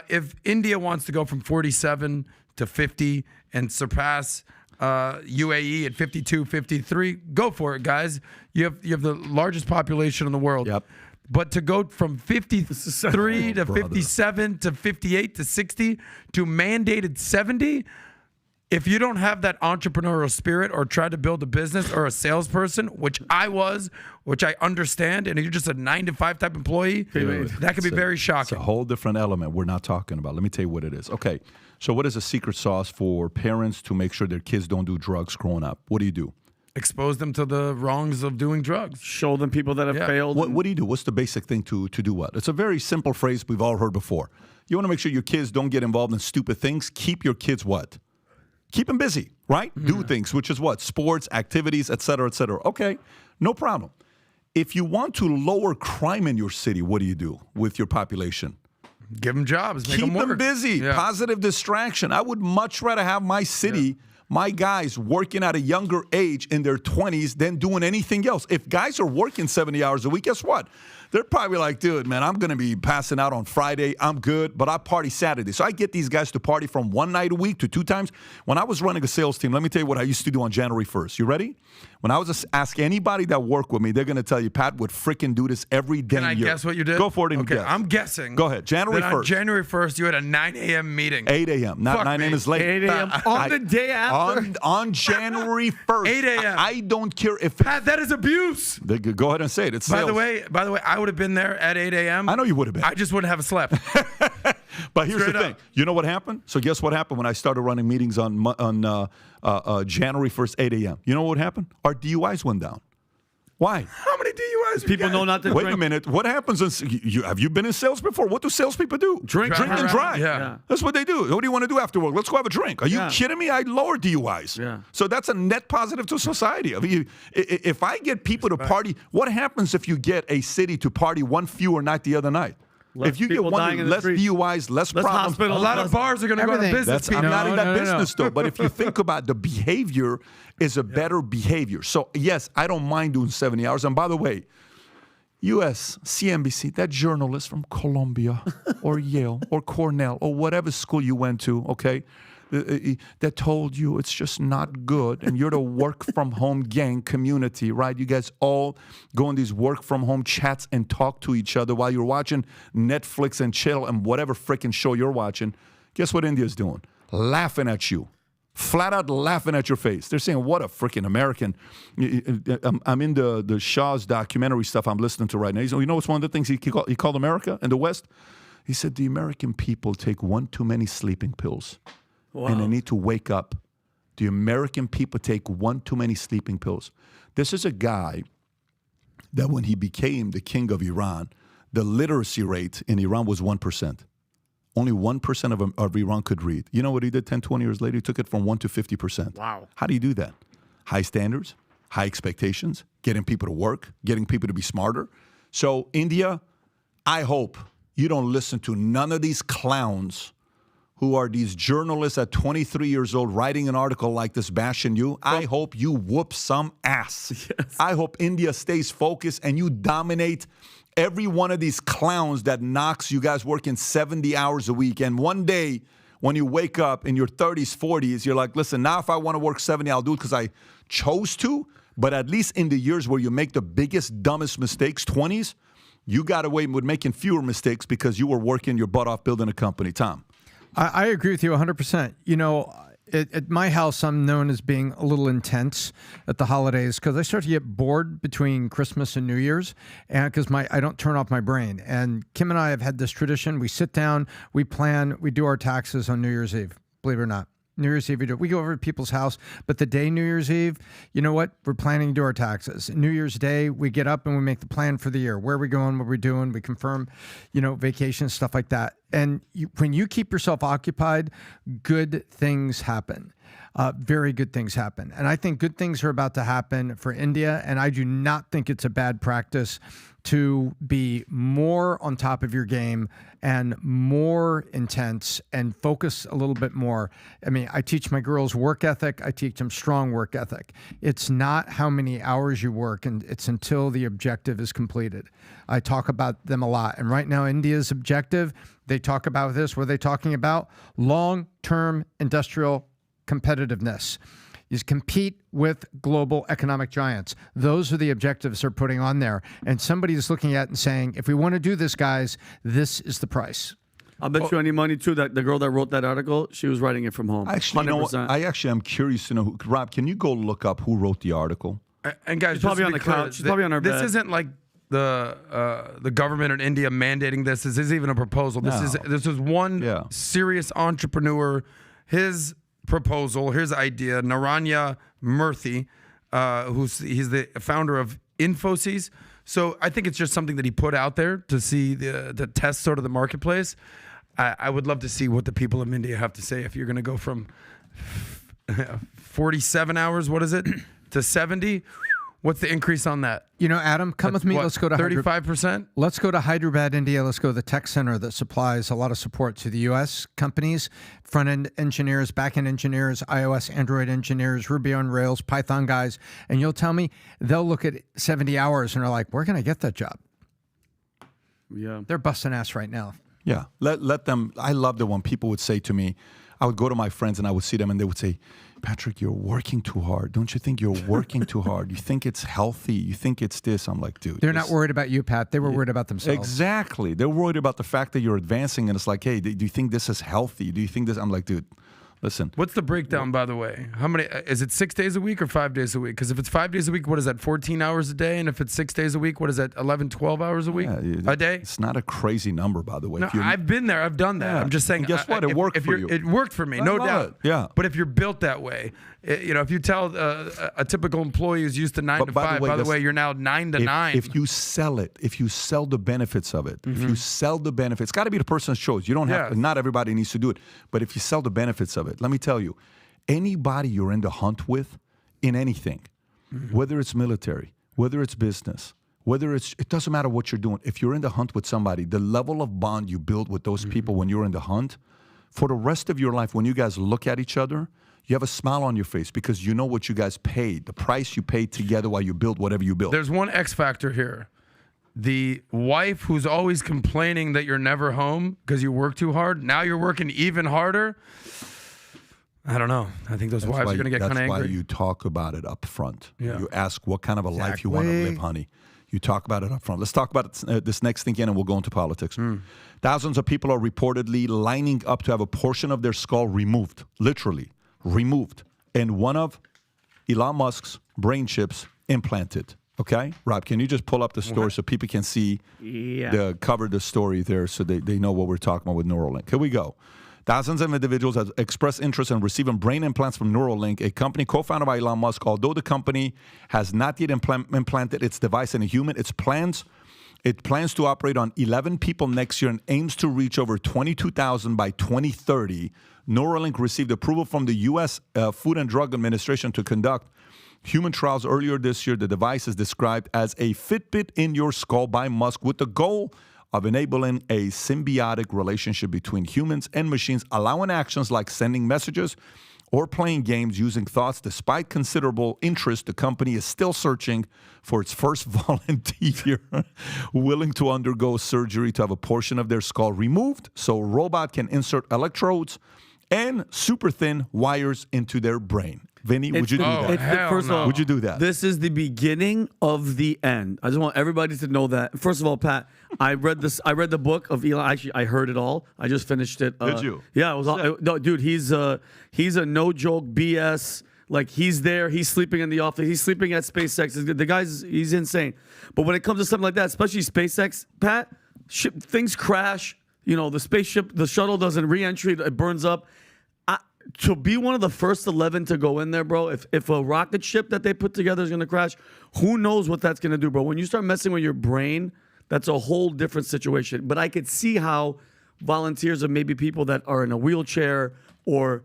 if India wants to go from 47 to 50 and surpass UAE at 52, 53, go for it, guys. You have the largest population in the world. Yep. But to go from 53 to 57 to 58 to 60 to mandated 70, if you don't have that entrepreneurial spirit or try to build a business or a salesperson, which I was, which I understand, and you're just a 9-to-5 type employee, that could be very shocking. It's a whole different element we're not talking about. Let me tell you what it is. Okay, so what is a secret sauce for parents to make sure their kids don't do drugs growing up? What do you do? Expose them to the wrongs of doing drugs. Show them people that have failed. What do you do? What's the basic thing to do what? It's a very simple phrase we've all heard before. You want to make sure your kids don't get involved in stupid things. Keep your kids what? Keep them busy, right? Do things, which is what? Sports, activities, et cetera, et cetera. Okay, no problem. If you want to lower crime in your city, what do you do with your population? Give them jobs. Make Keep them work. them busy. Yeah. Positive distraction. I would much rather have my city, my guys working at a younger age in their 20s than doing anything else. If guys are working 70 hours a week, guess what? They're probably like, dude, man, I'm going to be passing out on Friday. I'm good, but I party Saturday. So I get these guys to party from one night a week to 2 times. When I was running a sales team, let me tell you what I used to do on January 1st. You ready? When I was just ask anybody that worked with me, they're going to tell you, Pat would freaking do this every day. Can I guess what you did? Go for it and okay, guess. I'm guessing. Go ahead. January that 1st. On January 1st, you had a 9 a.m. meeting. 8 a.m. Not Fuck 9 a.m. me. is late. 8 a.m. on the day after? On January 1st. 8 a.m. I don't care if Pat, that is abuse. Go ahead and say it. It's By sales. the way, I would have been there at 8 a.m. I know you would have been. I just wouldn't have slept. But here's Straight the thing. up. You know what happened? So guess what happened when I started running meetings on January 1st, 8 a.m.? You know what happened? Our DUIs went down. Why? How many DUIs? People know not to Wait drink. a minute. What happens? Have you been in sales before? What do salespeople do? Drink and around. drive. Yeah. That's what they do. What do you want to do after work? Let's go have a drink. Are you kidding me? I lower DUIs. Yeah. So that's a net positive to society. I mean, if I get people to party, what happens if you get a city to party one fewer night the other night? Less if you get people dying in the less streets. DUIs, less problems. hospitals. A lot of bars are going to go out of Everything. business. I'm not in that No. business though. But if you think about the behavior, is a better behavior. So yes, I don't mind doing 70 hours. And by the way, U.S. CNBC, that journalist from Columbia or Yale or Cornell or whatever school you went to, okay, that told you it's just not good, and you're the work from home gang community, right? You guys all go on these work from home chats and talk to each other while you're watching Netflix and chill and whatever freaking show you're watching. Guess what India's doing? Laughing at you. Flat out laughing at your face. They're saying, what a freaking American. I'm in the Shaw's documentary stuff I'm listening to right now. You know what's one of the things he called America in the West? He said, the American people take one too many sleeping pills. Wow. And they need to wake up. The American people take one too many sleeping pills. This is a guy that when he became the king of Iran, the literacy rate in Iran was 1%. Only 1% of Iran could read. You know what he did 10, 20 years later? He took it from 1 to 50%. Wow. How do you do that? High standards, high expectations, getting people to work, getting people to be smarter. So India, I hope you don't listen to none of these clowns who are these journalists at 23 years old writing an article like this bashing you. I hope you whoop some ass. Yes. I hope India stays focused and you dominate every one of these clowns that knocks you guys working 70 hours a week. And one day when you wake up in your 30s, 40s, you're like, listen, now if I want to work 70, I'll do it because I chose to. But at least in the years where you make the biggest, dumbest mistakes, 20s, you got away with making fewer mistakes because you were working your butt off building a company. Tom. I agree with you 100%. You know, at my house, I'm known as being a little intense at the holidays because I start to get bored between Christmas and New Year's, and because I don't turn off my brain. And Kim and I have had this tradition: we sit down, we plan, we do our taxes on New Year's Eve. Believe it or not. New Year's Eve, we go over to people's house, but the day New Year's Eve, you know what? We're planning to do our taxes. New Year's Day, we get up and we make the plan for the year. Where are we going? What are we doing? We confirm, vacations, stuff like that. And when you keep yourself occupied, good things happen. very good things happen. And I think good things are about to happen for India. And I do not think it's a bad practice to be more on top of your game and more intense and focus a little bit more. I mean, I teach my girls work ethic. I teach them strong work ethic. It's not how many hours you work, and it's until the objective is completed. I talk about them a lot. And right now, India's objective, they talk about this. What are they talking about? Long-term industrial competitiveness. You compete with global economic giants. Those are the objectives they're putting on there. And somebody is looking at it and saying, if we want to do this, guys, this is the price. I'll bet you any money, too, that the girl that wrote that article, she was writing it from home. Actually, 100%. You know what? I actually am curious to know. Rob, can you go look up who wrote the article? And guys, she's probably on the couch. She's probably on her bed. This isn't like the government in India mandating this. This isn't even a proposal. This is one serious entrepreneur. His proposal, his idea, Naranya Murthy, he's the founder of Infosys. So I think it's just something that he put out there to see the test sort of the marketplace. I would love to see what the people of India have to say if you're going to go from 47 hours, what is it, to 70. What's the increase on that? You know, Adam, come with me. Let's go to 35%. Let's go to Hyderabad, India. Let's go to the tech center that supplies a lot of support to the U.S. companies, front-end engineers, back-end engineers, iOS, Android engineers, Ruby on Rails, Python guys. And you'll tell me they'll look at 70 hours and are like, where can I get that job? Yeah. They're busting ass right now. Yeah. Let them. I loved it when people would say to me, I would go to my friends and I would see them and they would say, Patrick, you're working too hard. Don't you think you're working too hard? You think it's healthy. You think it's this. I'm like, dude. They're not worried about you, Pat. They were worried about themselves. Exactly. They're worried about the fact that you're advancing. And it's like, hey, do you think this is healthy? Do you think this? I'm like, dude, listen. What's the breakdown, by the way? How many? Is it 6 days a week or 5 days a week? Because if it's 5 days a week, what is that, 14 hours a day? And if it's 6 days a week, what is that, 11, 12 hours a week? A day? It's not a crazy number, by the way. No, I've been there. I've done that. I'm just saying. And guess what? It worked for you. It worked for me, no doubt. Yeah. But if you're built that way, if you tell a typical employee who's used to 9 to 5, by the way, you're now 9 to 9. If you sell it, if you sell the benefits of it, if you sell the benefits, it's got to be the person's choice. You don't have, not everybody needs to do it. But if you sell the benefits of it, let me tell you, anybody you're in the hunt with in anything, whether it's military, whether it's business, it doesn't matter what you're doing. If you're in the hunt with somebody, the level of bond you build with those people when you're in the hunt, for the rest of your life, when you guys look at each other, you have a smile on your face because you know what you guys paid, the price you paid together while you build whatever you built. There's one X factor here. The wife who's always complaining that you're never home because you work too hard, now you're working even harder. I don't know. I think those wives are going to get kind of angry. That's why you talk about it up front. Yeah. You ask what kind of a life you want to live, honey. You talk about it up front. Let's talk about this next thing again, and we'll go into politics. Thousands of people are reportedly lining up to have a portion of their skull removed, literally removed, and one of Elon Musk's brain chips implanted. Okay? Rob, can you just pull up the story so people can see the story there so they know what we're talking about with Neuralink? Here we go. Thousands of individuals have expressed interest in receiving brain implants from Neuralink, a company co-founded by Elon Musk. Although the company has not yet implanted its device in a human, it plans to operate on 11 people next year and aims to reach over 22,000 by 2030. Neuralink received approval from the U.S. Food and Drug Administration to conduct human trials earlier this year. The device is described as a Fitbit in your skull by Musk, with the goal of enabling a symbiotic relationship between humans and machines, allowing actions like sending messages or playing games using thoughts. Despite considerable interest, the company is still searching for its first volunteer willing to undergo surgery to have a portion of their skull removed so a robot can insert electrodes and super thin wires into their brain. Vinny, would you do that? First of all, would you do that? This is the beginning of the end. I just want everybody to know that. First of all, Pat, I read the book of Elon. Actually, I heard it all. I just finished it. Did you? Yeah, it was all. No, dude, he's a no joke BS. Like, he's there. He's sleeping in the office. He's sleeping at SpaceX. The he's insane. But when it comes to something like that, especially SpaceX, Pat, things crash. You know, the spaceship, the shuttle doesn't re-entry. It burns up. To be one of the first 11 to go in there, bro, if a rocket ship that they put together is going to crash, who knows what that's going to do, bro? When you start messing with your brain, that's a whole different situation. But I could see how volunteers or maybe people that are in a wheelchair, or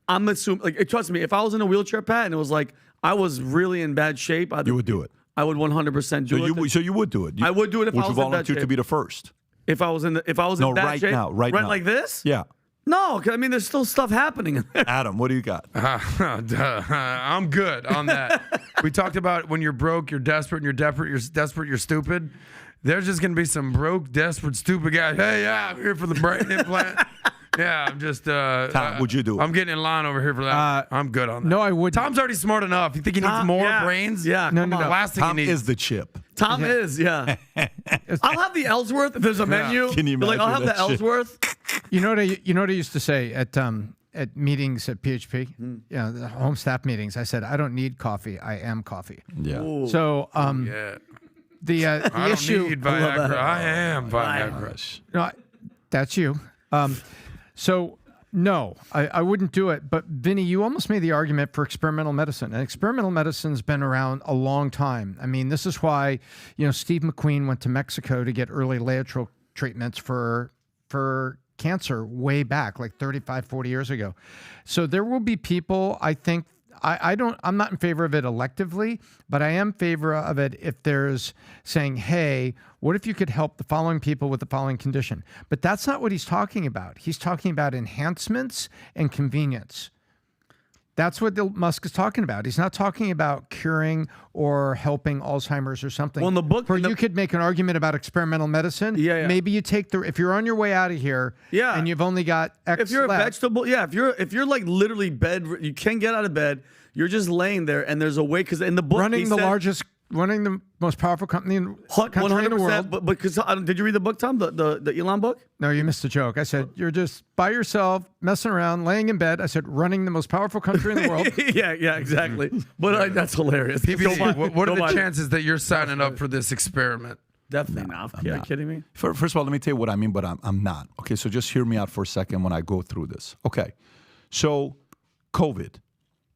I'm assuming, like, trust me, if I was in a wheelchair, Pat, and it was like I was really in bad shape, You would do it. I would 100% do it. So you would do it. I would do it if I was in bad volunteer to shape. be the first? If I was in bad shape, right now, like this. Yeah. No, 'cause I mean, there's still stuff happening. Adam, what do you got? I'm good on that. We talked about when you're broke, you're desperate, and you're desperate, you're stupid. There's just gonna be some broke, desperate, stupid guy. Hey, yeah, I'm here for the brain implant. Yeah, I'm just. Tom, would you do it? I'm getting in line over here for that. I'm good on that. No, I wouldn't. Tom's already smart enough. You think he needs more brains? Yeah. No. The last thing Tom he needs is the chip. Tom is, yeah. I'll have the Ellsworth if there's a menu. Can you Like, I'll have imagine the that shit? Ellsworth. You know what I used to say at meetings at PHP, the home staff meetings. I said, I don't need coffee. I am coffee. Yeah. Ooh. So Yeah. the I issue. don't need Viagra. I am Viagra. No, that's you. So no, I wouldn't do it. But Vinny, you almost made the argument for experimental medicine, and experimental medicine's been around a long time. I mean, this is why Steve McQueen went to Mexico to get early lateral treatments for cancer way back, like 35, 40 years ago. So there will be people, I think. I'm not in favor of it electively, but I am in favor of it if there's saying, hey, what if you could help the following people with the following condition? But that's not what he's talking about. He's talking about enhancements and convenience. That's what Musk is talking about. He's not talking about curing or helping Alzheimer's or something. Well, in the book, you could make an argument about experimental medicine. Yeah. Maybe you take if you're on your way out of here, and you've only got X if you're left. a vegetable, if you're like literally you can't get out of bed, you're just laying there, and there's a way, because in the book, running the most powerful company in the world. But because did you read the book, Tom? The Elon book? No, you missed the joke. I said you're just by yourself, messing around, laying in bed. I said running the most powerful country in the world. yeah, exactly. But that's hilarious. PBD, what are the chances that you're signing up for this experiment? Definitely not. Are you kidding me? First of all, let me tell you what I mean, but I'm not. Okay, so just hear me out for a second when I go through this. Okay, so COVID.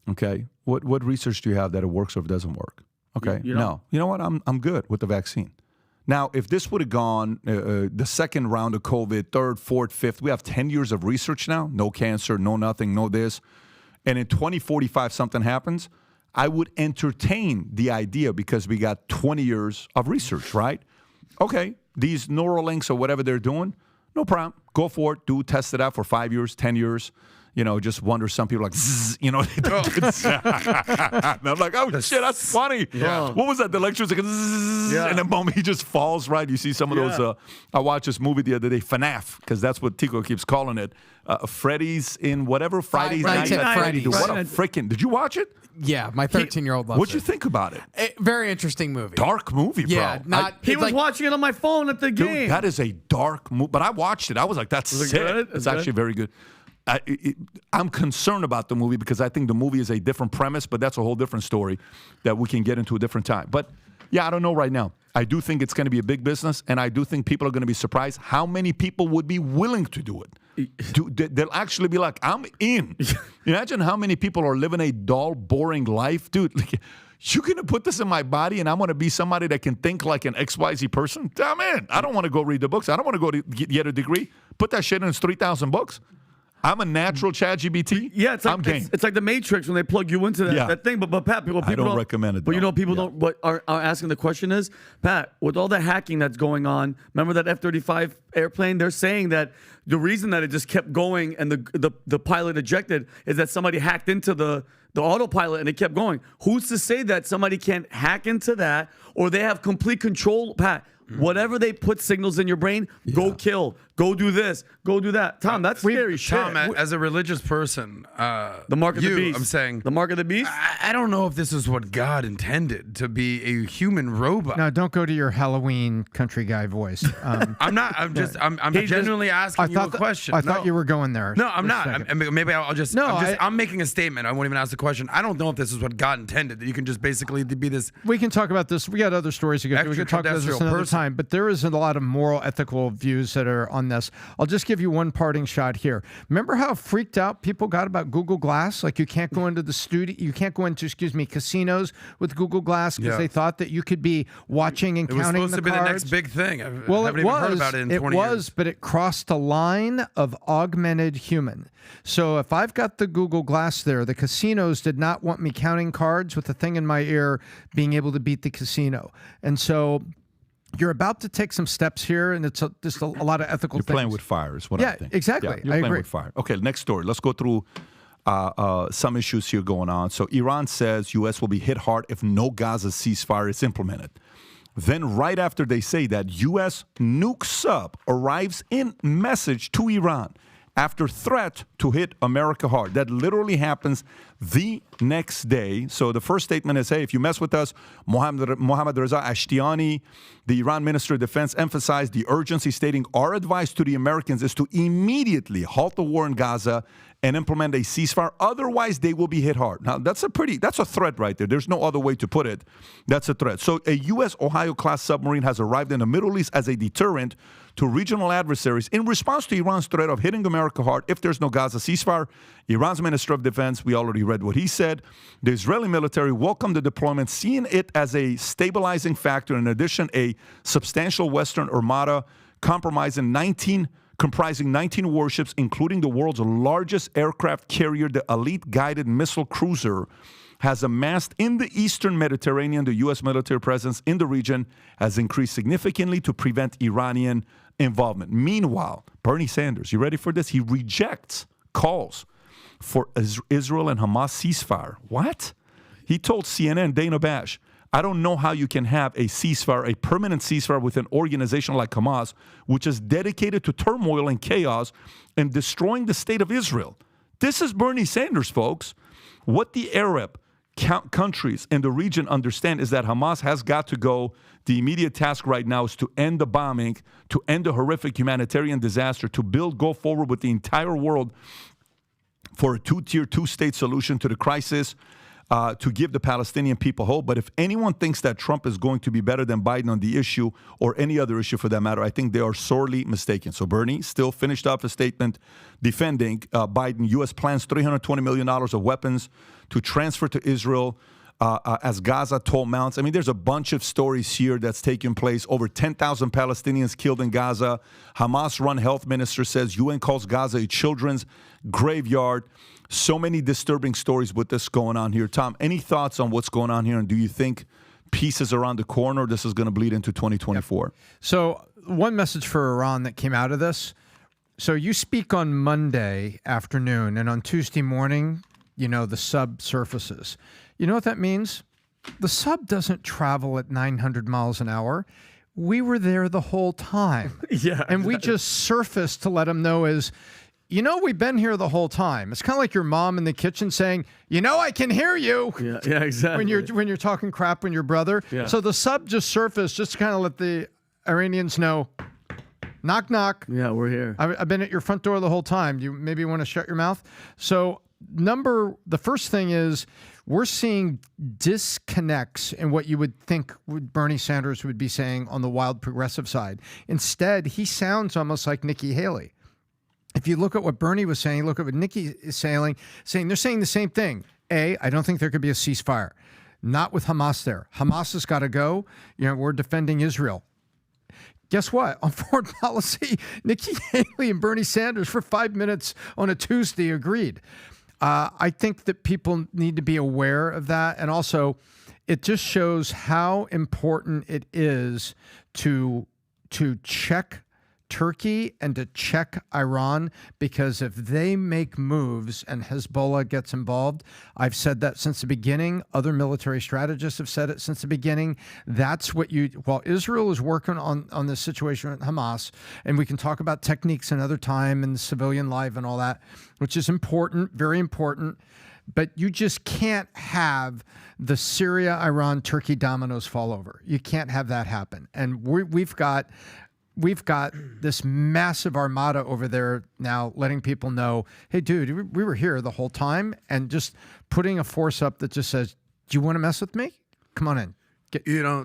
Okay, what research do you have that it works or it doesn't work? Okay, no. You know what? I'm good with the vaccine. Now, if this would have gone the second round of COVID, third, fourth, fifth, we have 10 years of research now. No cancer, no nothing, no this. And in 2045 something happens, I would entertain the idea because we got 20 years of research, right? Okay, these Neuralinks or whatever they're doing, no problem. Go for it. Test it out for 5 years, 10 years. Just wonder, some people are like, zzz, and I'm like, oh, shit, that's funny. Yeah. What was that? The lecture's like, zzz, and the moment he just falls, right? You see some of those, I watched this movie the other day, FNAF, because that's what Tico keeps calling it. Freddy's in whatever, Friday night. Freddy's. What a freaking, did you watch it? Yeah, my 13-year-old loves What'd you think about it? Very interesting movie. Dark movie, bro. Yeah, He was watching it on my phone at the game. Dude, that is a dark movie. But I watched it. I was like, that's sick. Good? It's actually very good. I'm concerned about the movie because I think the movie is a different premise, but that's a whole different story that we can get into a different time. But yeah, I don't know right now. I do think it's going to be a big business, and I do think people are going to be surprised how many people would be willing to do it. They'll actually be like, I'm in. Imagine how many people are living a dull, boring life. Dude, you're going to put this in my body, and I'm going to be somebody that can think like an XYZ person? I'm in. I don't want to go read the books. I don't want to go to get a degree. Put that shit in, it's 3,000 books. I'm a natural ChatGPT. Yeah, it's like it's like the Matrix when they plug you into that thing. But Pat, people I don't recommend it. But people don't. What are asking the question is, Pat, with all the hacking that's going on, remember that F-35 airplane? They're saying that the reason that it just kept going and the pilot ejected is that somebody hacked into the autopilot and it kept going. Who's to say that somebody can't hack into that or they have complete control, Pat? Whatever they put signals in your brain, go kill, go do this, go do that. Tom, that's scary shit. Tom, as a religious person, the mark of the beast. I'm saying the mark of the beast. I don't know if this is what God intended to be a human robot. No, don't go to your Halloween country guy voice. I'm not. I'm genuinely asking you a question. I thought you were going there. No, I'm not. Maybe I'll just. No, I'm making a statement. I won't even ask the the question. I don't know if this is what God intended, that you can just basically be this. We can talk about this. We got other stories to go through. We can talk about this another time. But there is a lot of moral, ethical views that are on this. I'll just give you one parting shot here. Remember how freaked out people got about Google Glass? Like you can't go into the studio, you can't go into, casinos with Google Glass because they thought that you could be watching and counting the cards. It was supposed to be the next big thing. I haven't even heard about it in 20 years. It was, but it crossed a line of augmented human. So if I've got the Google Glass there, the casinos did not want me counting cards with the thing in my ear being able to beat the casino. And so you're about to take some steps here, and it's just a lot of ethical things. You're playing with fire is what I think. Exactly. Yeah, you're playing with fire. Okay, next story. Let's go through some issues here going on. So Iran says U.S. will be hit hard if no Gaza ceasefire is implemented. Then right after they say that, U.S. nuke sub arrives in message to Iran after threat to hit America hard. That literally happens the next day. So the first statement is, hey, if you mess with us, Mohammad Reza Ashtiani, the Iran Minister of Defense, emphasized the urgency, stating our advice to the Americans is to immediately halt the war in Gaza and implement a ceasefire. Otherwise, they will be hit hard. Now, that's a threat right there. There's no other way to put it. That's a threat. So a U.S. Ohio-class submarine has arrived in the Middle East as a deterrent to regional adversaries in response to Iran's threat of hitting America hard if there's no Gaza ceasefire. Iran's Minister of Defense, we already read what he said. The Israeli military welcomed the deployment, seeing it as a stabilizing factor. In addition, a substantial Western armada comprising 19 warships, including the world's largest aircraft carrier, the Elite Guided Missile Cruiser, has amassed in the eastern Mediterranean. The U.S. military presence in the region has increased significantly to prevent Iranian involvement. Meanwhile, Bernie Sanders, you ready for this? He rejects calls for Israel and Hamas ceasefire. What? He told CNN, Dana Bash, I don't know how you can have a ceasefire, a permanent ceasefire with an organization like Hamas, which is dedicated to turmoil and chaos and destroying the state of Israel. This is Bernie Sanders, folks. What the Arab countries in the region understand is that Hamas has got to go. The immediate task right now is to end the bombing, to end the horrific humanitarian disaster, to go forward with the entire world for a two-tier, two-state solution to the crisis. To give the Palestinian people hope. But if anyone thinks that Trump is going to be better than Biden on the issue or any other issue for that matter, I think they are sorely mistaken. So Bernie still finished off a statement defending Biden. U.S. plans $320 million of weapons to transfer to Israel as Gaza toll mounts. I mean, there's a bunch of stories here that's taking place. Over 10,000 Palestinians killed in Gaza. Hamas-run health minister says UN calls Gaza a children's graveyard. So many disturbing stories with this going on here. Tom, any thoughts on what's going on here? And do you think peace is around the corner or this is going to bleed into 2024? Yep. So one message for Iran that came out of this. So you speak on Monday afternoon, and on Tuesday morning, the sub surfaces. You know what that means? The sub doesn't travel at 900 miles an hour. We were there the whole time. Yeah. And we just surfaced to let them know we've been here the whole time. It's kind of like your mom in the kitchen saying, I can hear you. Yeah, exactly. When you're talking crap with your brother. Yeah. So the sub just surfaced just to kind of let the Iranians know, knock, knock. Yeah, we're here. I've been at your front door the whole time. You maybe want to shut your mouth? So the first thing is we're seeing disconnects in what you would think Bernie Sanders would be saying on the wild progressive side. Instead, he sounds almost like Nikki Haley. If you look at what Bernie was saying, look at what Nikki is saying they're saying the same thing. I don't think there could be a ceasefire. Not with Hamas there. Hamas has got to go. We're defending Israel. Guess what? On foreign policy, Nikki Haley and Bernie Sanders for 5 minutes on a Tuesday agreed. I think that people need to be aware of that. And also, it just shows how important it is to check Turkey and to check Iran, because if they make moves and Hezbollah gets involved, I've said that since the beginning. Other military strategists have said it since the beginning. That's what while Israel is working on this situation with Hamas, and we can talk about techniques another time and civilian life and all that, which is important, very important. But you just can't have the Syria, Iran, Turkey dominoes fall over. You can't have that happen. And we've got we've got this massive armada over there now letting people know, hey, dude, we were here the whole time, and just putting a force up that just says, do you want to mess with me? Come on in.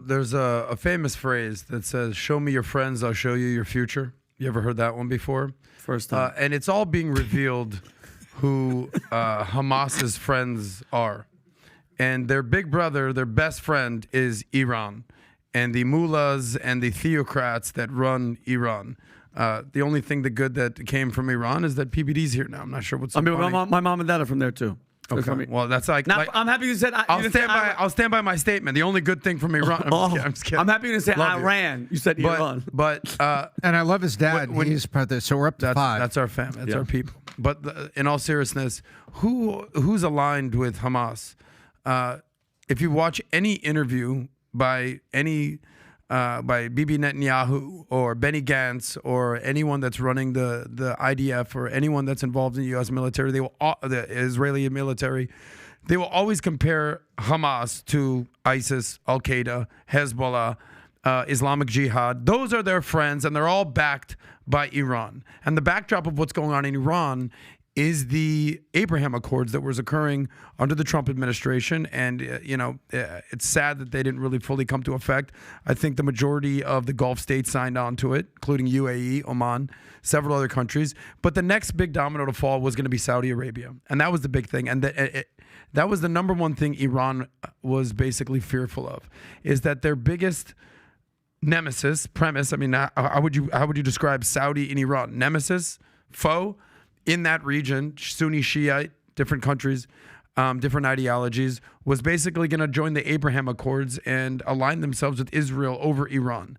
There's a famous phrase that says, show me your friends, I'll show you your future. You ever heard that one before? First time. And it's all being revealed who Hamas's friends are. And their big brother, their best friend, is Iran. And the mullahs and the theocrats that run Iran. The only thing good that came from Iran is that PBD's here now. I'm not sure what's. My mom and dad are from there too. Okay. Well, that's like. I'm happy you said. I'll stand by my statement. The only good thing from Iran. I'm just kidding. I'm happy to say Iran. You said Iran. But and I love his dad. He's part of this, so we're up to 5. That's our family. That's our people. But in all seriousness, who's aligned with Hamas? If you watch any interview by Bibi Netanyahu or Benny Gantz or anyone that's running the IDF or anyone that's involved in the U.S. military, the Israeli military, they will always compare Hamas to ISIS, Al Qaeda, Hezbollah, Islamic Jihad. Those are their friends, and they're all backed by Iran. And the backdrop of what's going on in Iran is the Abraham Accords that was occurring under the Trump administration. And, it's sad that they didn't really fully come to effect. I think the majority of the Gulf states signed on to it, including UAE, Oman, several other countries. But the next big domino to fall was going to be Saudi Arabia. And that was the big thing. And that was the number one thing Iran was basically fearful of, is that their biggest premise, I mean, how would you describe Saudi and Iran? Nemesis, foe, in that region, Sunni, Shiite, different countries, different ideologies, was basically going to join the Abraham Accords and align themselves with Israel over Iran.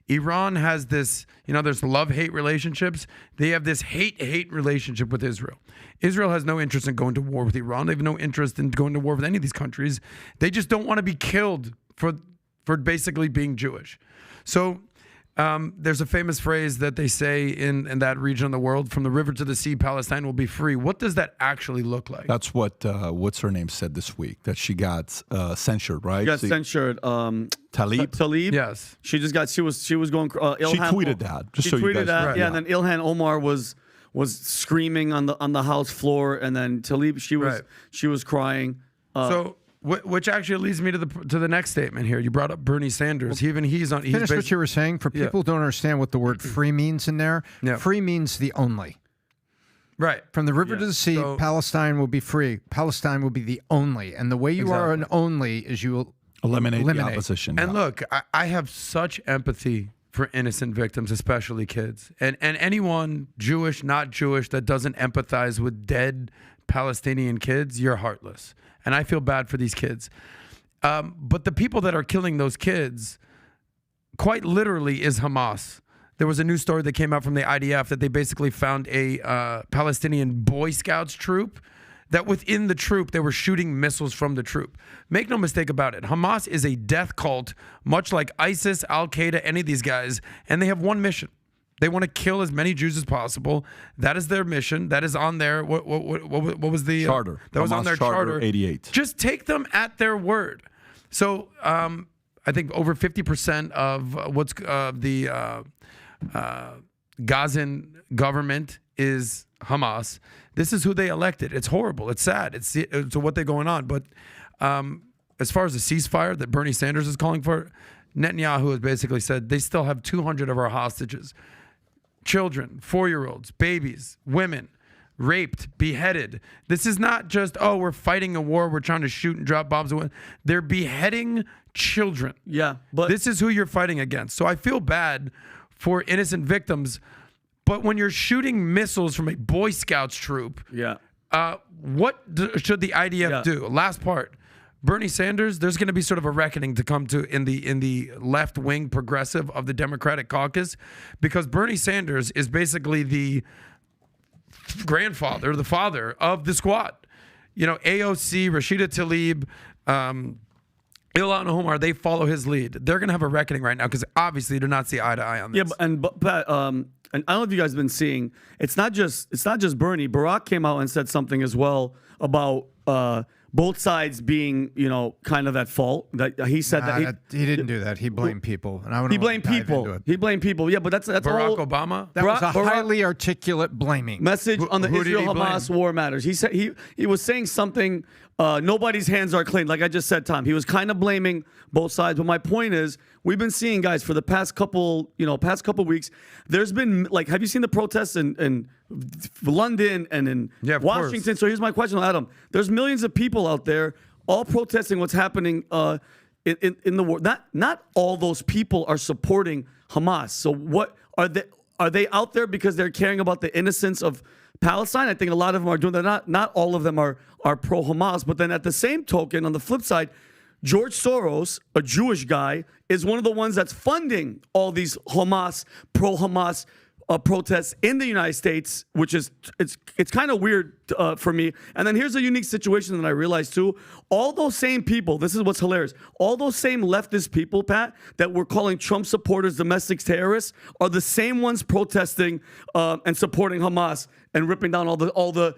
Iran has this, there's love-hate relationships. They have this hate-hate relationship with Israel. Israel has no interest in going to war with Iran. They have no interest in going to war with any of these countries. They just don't want to be killed for basically being Jewish. So there's a famous phrase that they say in that region of the world, from the river to the sea, Palestine will be free. What does that actually look like? That's what, what's her name said this week, that she got censured, right? She got censured. Talib? Yes. She just got, she was going, Ilhan. She tweeted that. Just she so tweeted you guys that, know. yeah. And then Ilhan Omar was screaming on the house floor. And then Talib, she was crying. Which actually leads me to the next statement here. You brought up Bernie Sanders. Finish what you were saying. For people who don't understand what the word free means in there, free means the only. Right. From the river to the sea, Palestine will be free. Palestine will be the only. And the way you are an only is you will eliminate the opposition. And look, I have such empathy for innocent victims, especially kids. And anyone, Jewish, not Jewish, that doesn't empathize with dead Palestinian kids, you're heartless. And I feel bad for these kids. But the people that are killing those kids, quite literally, is Hamas. There was a news story that came out from the IDF that they basically found a Palestinian Boy Scouts troop, that within the troop, they were shooting missiles from the troop. Make no mistake about it. Hamas is a death cult, much like ISIS, Al Qaeda, any of these guys, and they have one mission. They want to kill as many Jews as possible. That is their mission. That is on their what was the charter? That was Hamas on their charter. 88. Just take them at their word. So I think over 50% of what's the Gazan government is Hamas. This is who they elected. It's horrible. It's sad. It's what they're going on. But as far as the ceasefire that Bernie Sanders is calling for, Netanyahu has basically said they still have 200 of our hostages. Children, 4-year-olds, babies, women, raped, beheaded. This is not just, we're fighting a war, we're trying to shoot and drop bombs. They're beheading children. Yeah, but this is who you're fighting against. So I feel bad for innocent victims, but when you're shooting missiles from a Boy Scouts troop, what should the IDF do? Last part. Bernie Sanders, there's going to be sort of a reckoning to come to in the left-wing progressive of the Democratic caucus, because Bernie Sanders is basically the grandfather, the father of the squad. AOC, Rashida Tlaib, Ilhan Omar, they follow his lead. They're going to have a reckoning right now because obviously they're not see eye to eye on this. Yeah, but and I don't know if you guys have been seeing. It's not just Bernie. Barack came out and said something as well about both sides being, kind of at fault. That he said he didn't do that. He blamed people, and I he blamed people. He blamed people. Yeah, but that's Barack all. Obama. That was a highly articulate blaming Message on the who did he Israel-Hamas war matters. He said he was saying something. Nobody's hands are clean. Like I just said, Tom. He was kind of blaming both sides. But my point is, we've been seeing, guys, for the past couple weeks. There's been have you seen the protests in London and in Washington? Course. So here's my question, Adam. There's millions of people out there all protesting what's happening in the war. Not all those people are supporting Hamas. So what are they? Are they out there because they're caring about the innocence of Palestine? I think a lot of them are doing that. Not all of them are pro-Hamas. But then at the same token, on the flip side, George Soros, a Jewish guy, is one of the ones that's funding all these pro-Hamas protests in the United States, which is it's kind of weird for me. And then here's a unique situation that I realized too. All those same people, this is what's hilarious. All those same leftist people, Pat, that were calling Trump supporters domestic terrorists, are the same ones protesting and supporting Hamas and ripping down all the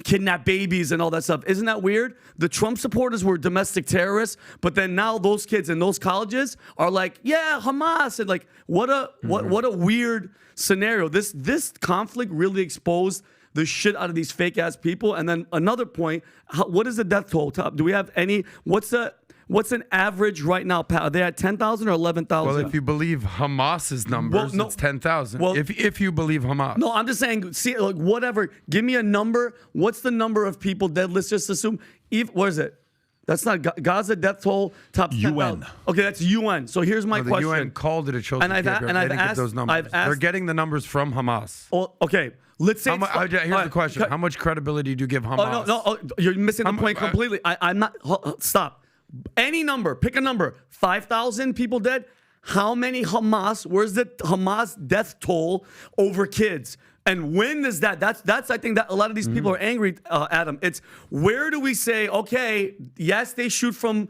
kidnapped babies and all that stuff. Isn't that weird? The Trump supporters were domestic terrorists, but then now those kids in those colleges are like, yeah, Hamas, and what a weird scenario. This conflict really exposed the shit out of these fake ass people. And then another point, what is the death toll? Do we have any? What's an average right now, Pat? Are they at 10,000 or 11,000? Well, if you believe Hamas's numbers, it's 10,000. Well, if you believe Hamas. No, I'm just saying, whatever. Give me a number. What's the number of people dead? Let's just assume. What is it? That's not Gaza death toll top 10,000. UN. Okay, that's UN. So here's my question. The UN called it a chosen and I've asked those numbers. They're getting the numbers from Hamas. Oh, okay. Let's say here's the question. How much credibility do you give Hamas? No, you're missing the point completely. I'm not. Stop. Any number, pick a number. 5,000 people dead. How many where's the Hamas death toll over kids? And when is that? That's I think that a lot of these people are angry, Adam. It's where do we say, okay, yes, they shoot from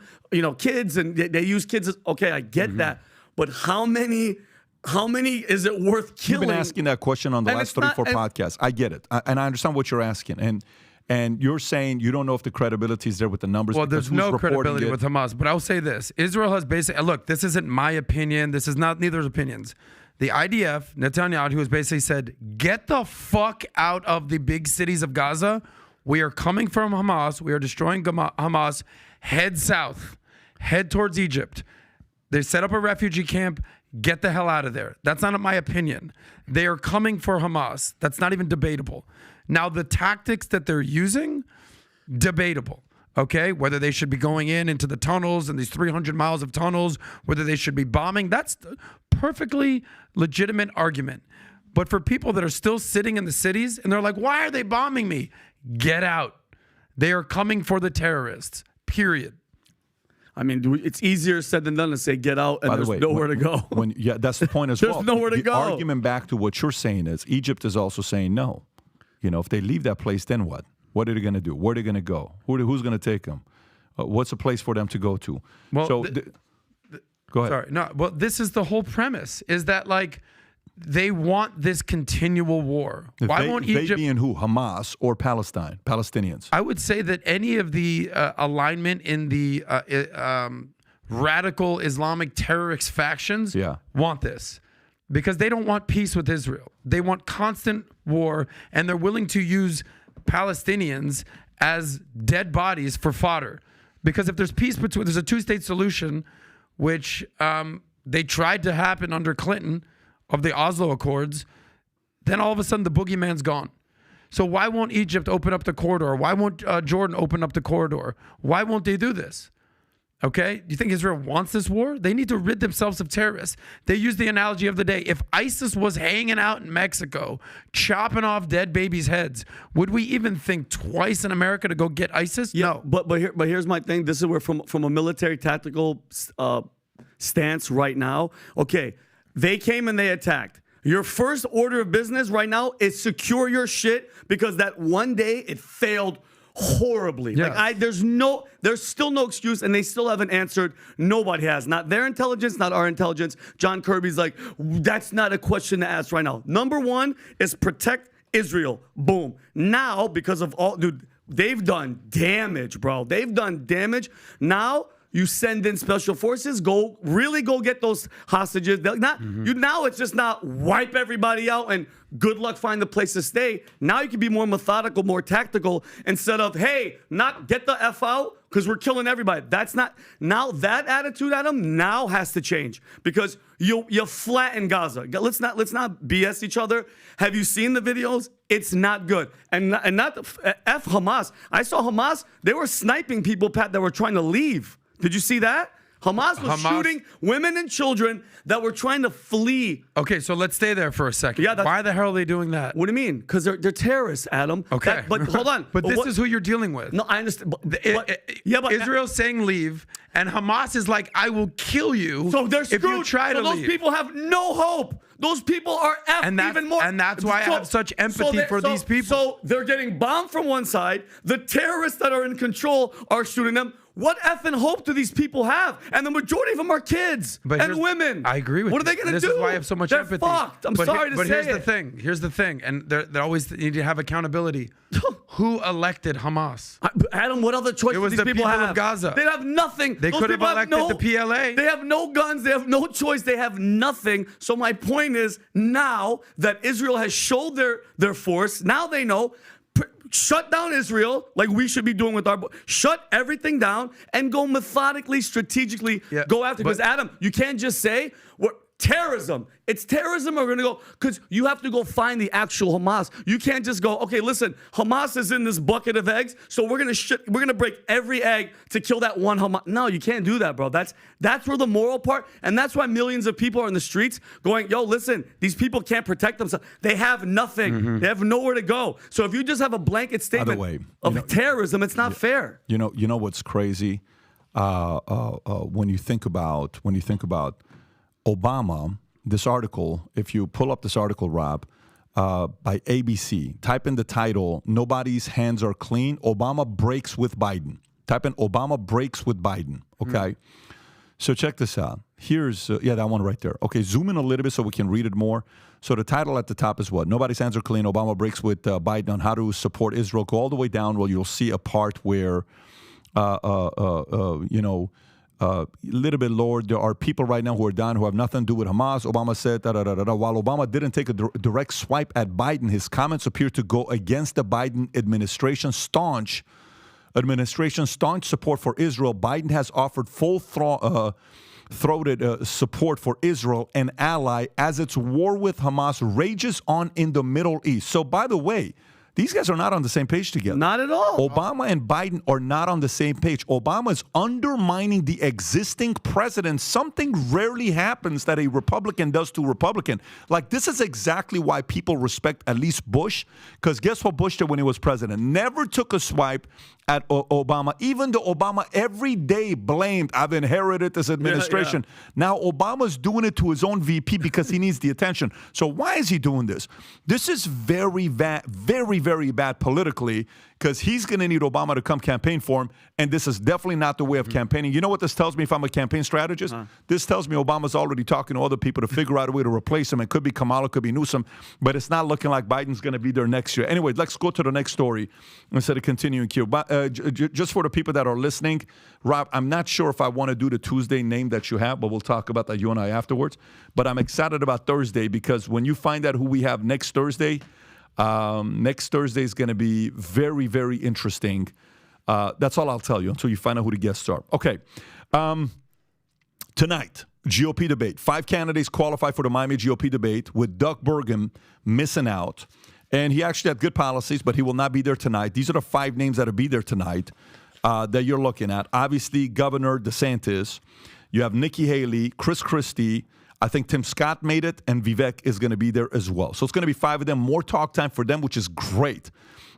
kids and they use kids. Okay, I get that. But how many is it worth killing? You've been asking that question on the last 3-4 podcasts. I get it. And I understand what you're asking. And you're saying you don't know if the credibility is there with the numbers. Well, there's no credibility with Hamas. But I'll say this. Israel has basically, look, this isn't my opinion. This is not neither's opinions. The IDF, Netanyahu, has basically said, get the fuck out of the big cities of Gaza. We are coming from Hamas. We are destroying Hamas. Head south. Head towards Egypt. They set up a refugee camp. Get the hell out of there. That's not my opinion. They are coming for Hamas. That's not even debatable. Now, the tactics that they're using, debatable, okay? Whether they should be going into the tunnels and these 300 miles of tunnels, whether they should be bombing, that's a perfectly legitimate argument. But for people that are still sitting in the cities and they're like, why are they bombing me? Get out. They are coming for the terrorists, period. I mean, it's easier said than done to say get out and there's nowhere to go. That's the point as well. There's nowhere to go. The argument back to what you're saying is Egypt is also saying no. If they leave that place, then what? What are they going to do? Where are they going to go? Who's going to take them? What's a place for them to go to? Well, go ahead. Sorry. No, well, this is the whole premise, is that they want this continual war. Why won't Egypt? They being who? Hamas or Palestinians? I would say that any of the alignment in the radical Islamic terrorist factions want this. Because they don't want peace with Israel. They want constant war, and they're willing to use Palestinians as dead bodies for fodder. Because if there's peace there's a two-state solution, which they tried to happen under Clinton of the Oslo Accords, then all of a sudden the boogeyman's gone. So why won't Egypt open up the corridor? Why won't Jordan open up the corridor? Why won't they do this? Okay? Do you think Israel wants this war? They need to rid themselves of terrorists. They use the analogy of the day. If ISIS was hanging out in Mexico, chopping off dead babies' heads, would we even think twice in America to go get ISIS? Yeah, no. But here's my thing. This is where from a military tactical stance right now. Okay, they came and they attacked. Your first order of business right now is secure your shit because that one day it failed horribly. Yeah. There's still no excuse, and they still haven't answered. Nobody has. Not their intelligence, not our intelligence. John Kirby's like, that's not a question to ask right now. Number one is protect Israel. Boom. Now, because of they've done damage, bro. They've done damage. Now you send in special forces, go get those hostages. Now it's just not wipe everybody out and good luck find the place to stay. Now you can be more methodical, more tactical, instead of, hey, not get the F out because we're killing everybody. That's not, now that attitude, Adam, now has to change because you flatten Gaza. Let's not BS each other. Have you seen the videos? It's not good. And not F Hamas. I saw Hamas, they were sniping people, Pat, that were trying to leave. Did you see that? Hamas was shooting women and children that were trying to flee. Okay, so let's stay there for a second. Yeah, why the hell are they doing that? What do you mean? Because they're terrorists, Adam. Okay. But hold on. But this is who you're dealing with. No, I understand. But Israel's saying leave, and Hamas is like, I will kill you. So they're screwed. If you try to leave. Those people have no hope. Those people are even more. And that's why I have such empathy for these people. So they're getting bombed from one side. The terrorists that are in control are shooting them. What effing hope do these people have? And the majority of them are kids and women. I agree with you. What are they going to do? This is why I have so much empathy. They're fucked. I'm sorry to say it. But here's the thing. And they always need to have accountability. Who elected Hamas? Adam, what other choice do these people have? Of Gaza. They have nothing. They could have elected the PLA. They have no guns. They have no choice. They have nothing. So my point is, now that Israel has showed their force, now they know. Shut down Israel like we should be doing with our. Shut everything down and go methodically, strategically go after. Because Adam, you can't just say terrorism. It's terrorism. We're going to go because you have to go find the actual Hamas. You can't just go, okay, listen, Hamas is in this bucket of eggs, so we're gonna break every egg to kill that one Hamas. No, you can't do that, bro. That's where the moral part, and that's why millions of people are in the streets going, yo, listen, these people can't protect themselves. They have nothing. Mm-hmm. They have nowhere to go. So if you just have a blanket statement of terrorism, it's not fair. You know what's crazy? When you think about Obama, this article, if you pull up this article, Rob, by ABC, type in the title, Nobody's Hands Are Clean, Obama Breaks with Biden. Type in Obama Breaks with Biden, okay? So check this out. Here's, that one right there. Okay, zoom in a little bit so we can read it more. So the title at the top is what? Nobody's Hands Are Clean, Obama Breaks with Biden on how to support Israel. Go all the way down where you'll see a part where, little bit lower, there are people right now who are down who have nothing to do with Hamas. Obama said, While Obama didn't take a direct swipe at Biden, his comments appear to go against the Biden administration's staunch support for Israel. Biden has offered full-throated support for Israel, an ally, as its war with Hamas rages on in the Middle East. So, by the way, these guys are not on the same page together. Not at all. Obama and Biden are not on the same page. Obama is undermining the existing president. Something rarely happens that a Republican does to a Republican. Like, this is exactly why people respect at least Bush, because guess what Bush did when he was president? Never took a swipe at Obama, even though Obama every day blamed, I've inherited this administration. Yeah. Now Obama's doing it to his own VP because he needs the attention. So why is he doing this? This is very, very, very bad politically, because he's going to need Obama to come campaign for him, and this is definitely not the way of campaigning. You know what this tells me if I'm a campaign strategist? This tells me Obama's already talking to other people to figure out a way to replace him. It could be Kamala, could be Newsom, but it's not looking like Biden's going to be there next year. Anyway, let's go to the next story instead of continuing here. But just for the people that are listening, Rob, I'm not sure if I want to do the Tuesday name that you have, but we'll talk about that, you and I, afterwards. But I'm excited about Thursday, because when you find out who we have next Thursday is going to be very, very interesting. That's all I'll tell you until you find out who the guests are. Okay. Tonight, GOP debate. 5 candidates qualify for the Miami GOP debate, with Doug Burgum missing out. And he actually had good policies, but he will not be there tonight. These are the 5 names that will be there tonight that you're looking at. Obviously, Governor DeSantis. You have Nikki Haley, Chris Christie. I think Tim Scott made it, and Vivek is going to be there as well. So it's going to be 5 of them, more talk time for them, which is great.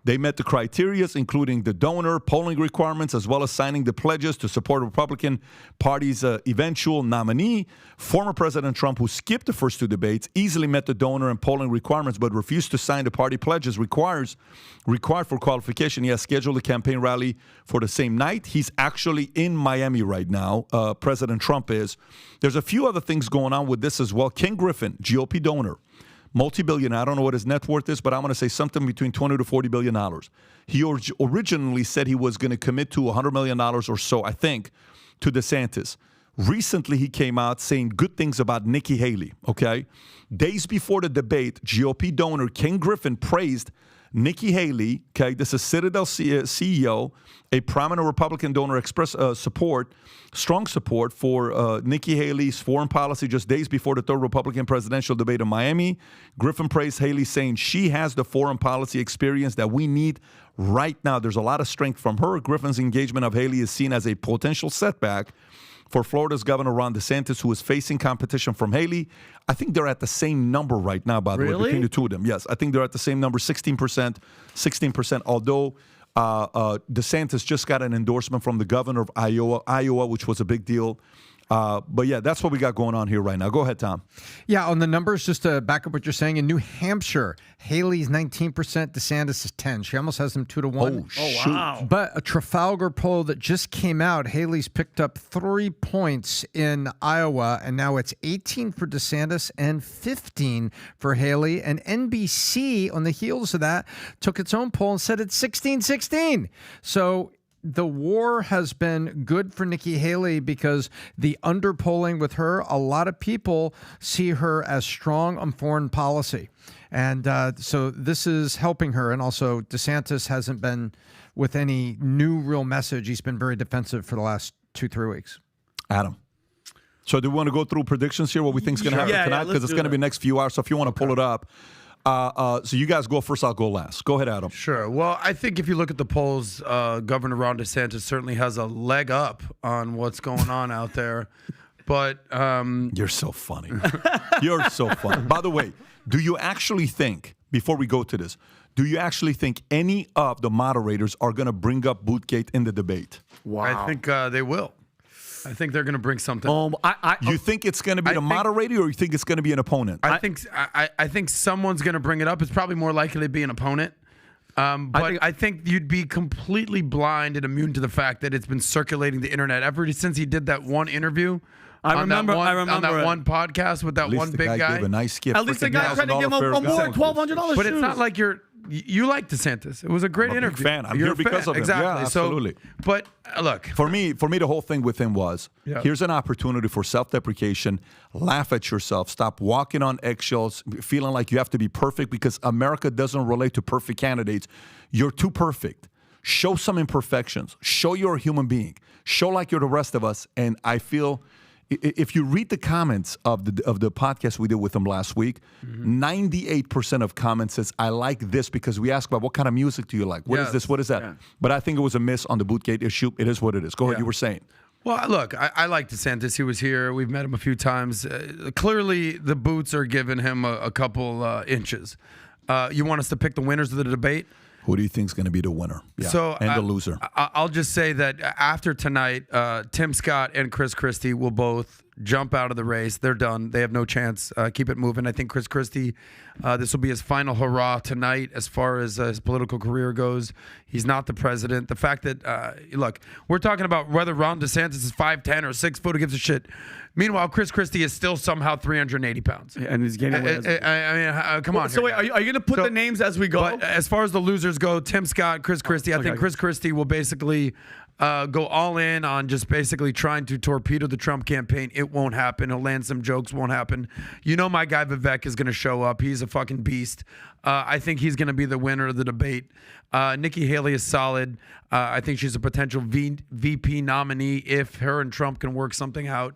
They met the criteria, including the donor, polling requirements, as well as signing the pledges to support the Republican Party's eventual nominee. Former President Trump, who skipped the first 2 debates, easily met the donor and polling requirements, but refused to sign the party pledges required for qualification. He has scheduled a campaign rally for the same night. He's actually in Miami right now. President Trump is. There's a few other things going on with this as well. Ken Griffin, GOP donor. multi-billionaire. I don't know what his net worth is, but I'm going to say something between $20 to $40 billion. He originally said he was going to commit to $100 million or so, I think, to DeSantis. Recently, he came out saying good things about Nikki Haley, okay? Days before the debate, GOP donor Ken Griffin praised Nikki Haley, okay? This is Citadel CEO, a prominent Republican donor, expressed strong support for Nikki Haley's foreign policy just days before the third Republican presidential debate in Miami. Griffin praised Haley, saying she has the foreign policy experience that we need right now. There's a lot of strength from her. Griffin's engagement of Haley is seen as a potential setback for Florida's Governor Ron DeSantis, who is facing competition from Haley. I think they're at the same number right now, by the way, between the two of them. Yes, I think they're at the same number, 16%, although DeSantis just got an endorsement from the governor of Iowa, which was a big deal. But yeah, that's what we got going on here right now. Go ahead, Tom. Yeah, on the numbers, just to back up what you're saying, in New Hampshire, Haley's 19%, DeSantis is 10%. She almost has them 2-1. Oh, wow. But a Trafalgar poll that just came out, Haley's picked up 3 points in Iowa, and now it's 18 for DeSantis and 15 for Haley. And NBC, on the heels of that, took its own poll and said it's 16-16. So the war has been good for Nikki Haley because the underpolling with her, a lot of people see her as strong on foreign policy. And so this is helping her. And also DeSantis hasn't been with any new real message. He's been very defensive for the last 2-3 weeks. Adam. So do we want to go through predictions here, what we think is going to happen tonight? Because it's going to be next few hours. So if you want to pull it up. So you guys go first, I'll go last. Go ahead, Adam. Sure. Well, I think if you look at the polls, Governor Ron DeSantis certainly has a leg up on what's going on out there. But you're so funny. You're so funny. By the way, do you actually think, before we go to this, do you actually think any of the moderators are going to bring up Bootgate in the debate? Wow. I think they will. I think they're going to bring something. You think it's going to be the moderator, or you think it's going to be an opponent? I think someone's going to bring it up. It's probably more likely to be an opponent. But I think you'd be completely blind and immune to the fact that it's been circulating the internet ever since he did that one interview. On that one podcast with that one big guy. Gave a nice gift. At least the guy tried to give him a more $1,200. But it's not like you like DeSantis. It was a great interview. Big fan. I'm here because of him. Exactly. Yeah, absolutely. But look, for me, the whole thing with him was here's an opportunity for self-deprecation. Laugh at yourself. Stop walking on eggshells, feeling like you have to be perfect because America doesn't relate to perfect candidates. You're too perfect. Show some imperfections. Show you're a human being. Show like you're the rest of us. And I feel, if you read the comments of the podcast we did with him last week, 98% of comments says, I like this, because we asked about what kind of music do you like? What is this? What is that? Yeah. But I think it was a miss on the Bootgate issue. It is what it is. Go ahead. You were saying. Well, look, I like DeSantis. He was here. We've met him a few times. Clearly, the boots are giving him a couple inches. You want us to pick the winners of the debate? Who do you think is going to be the winner? Yeah. And the loser? I'll just say that after tonight, Tim Scott and Chris Christie will both jump out of the race. They're done. They have no chance. Keep it moving. I think Chris Christie, this will be his final hurrah tonight as far as his political career goes. He's not the president. The fact that, look, we're talking about whether Ron DeSantis is 5'10" or 6 foot, who gives a shit. Meanwhile, Chris Christie is still somehow 380 pounds. And he's getting away. I mean, come on. So wait, are you going to put the names as we go? But as far as the losers go, Tim Scott, Chris Christie, I think Chris Christie will basically go all in on just basically trying to torpedo the Trump campaign. It won't happen. He'll land some jokes, won't happen. You know my guy Vivek is going to show up. He's a fucking beast. I think he's going to be the winner of the debate. Nikki Haley is solid. I think she's a potential VP nominee if her and Trump can work something out.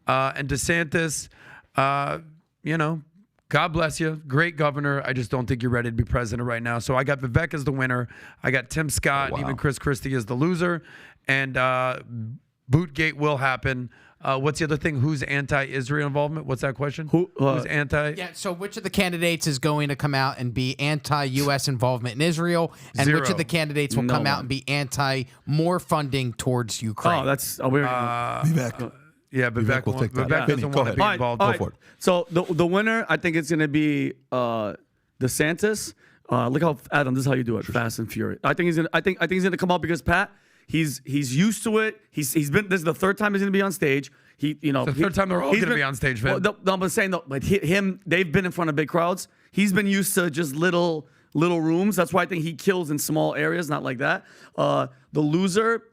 And DeSantis, God bless you. Great governor. I just don't think you're ready to be president right now. So I got Vivek as the winner. I got Tim Scott, even Chris Christie as the loser. And Bootgate will happen. What's the other thing? Who's anti-Israel involvement? What's that question? Who's anti? Yeah, so which of the candidates is going to come out and be anti-U.S. involvement in Israel? And which of the candidates will come out and be anti-more funding towards Ukraine? Oh, that's a weird Vivek. Yeah, Vivek will take that. Vivek doesn't want to be involved. Go for it. So the winner, I think it's going to be DeSantis. Look how Adam. This is how you do it. Fast and furious. I think he's going to come out because Pat. He's used to it. He's been. This is the third time he's going to be on stage. He, you know, the third time they're all he's going to been- be on stage, well, man. no, I'm saying though, but him, they've been in front of big crowds. He's been used to just little rooms. That's why I think he kills in small areas, not like that. The loser,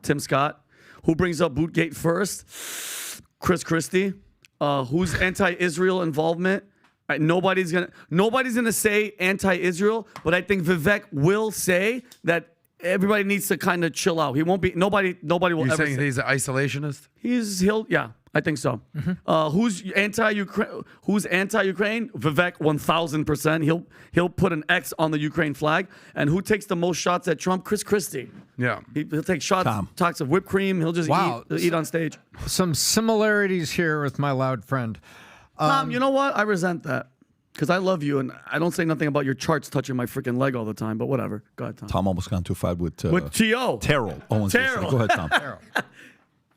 Tim Scott, who brings up Bootgate first. Chris Christie, who's anti-Israel involvement. Nobody's gonna say anti-Israel, but I think Vivek will say that everybody needs to kind of chill out. He won't be. Nobody will You're ever saying say he's an isolationist? yeah, I think so. Who's anti-Ukraine? Who's anti-Ukraine? Vivek, 1,000%. He'll put an X on the Ukraine flag. And who takes the most shots at Trump? Chris Christie. Yeah. He'll take shots, talks of whipped cream. He'll just eat on stage. Some similarities here with my loud friend. Tom, you know what? I resent that. Because I love you, and I don't say nothing about your charts touching my freaking leg all the time, but whatever. Go ahead, Tom. Tom almost got into a fight with T.O. Terrell. Owens. Terrell. Go ahead, Tom.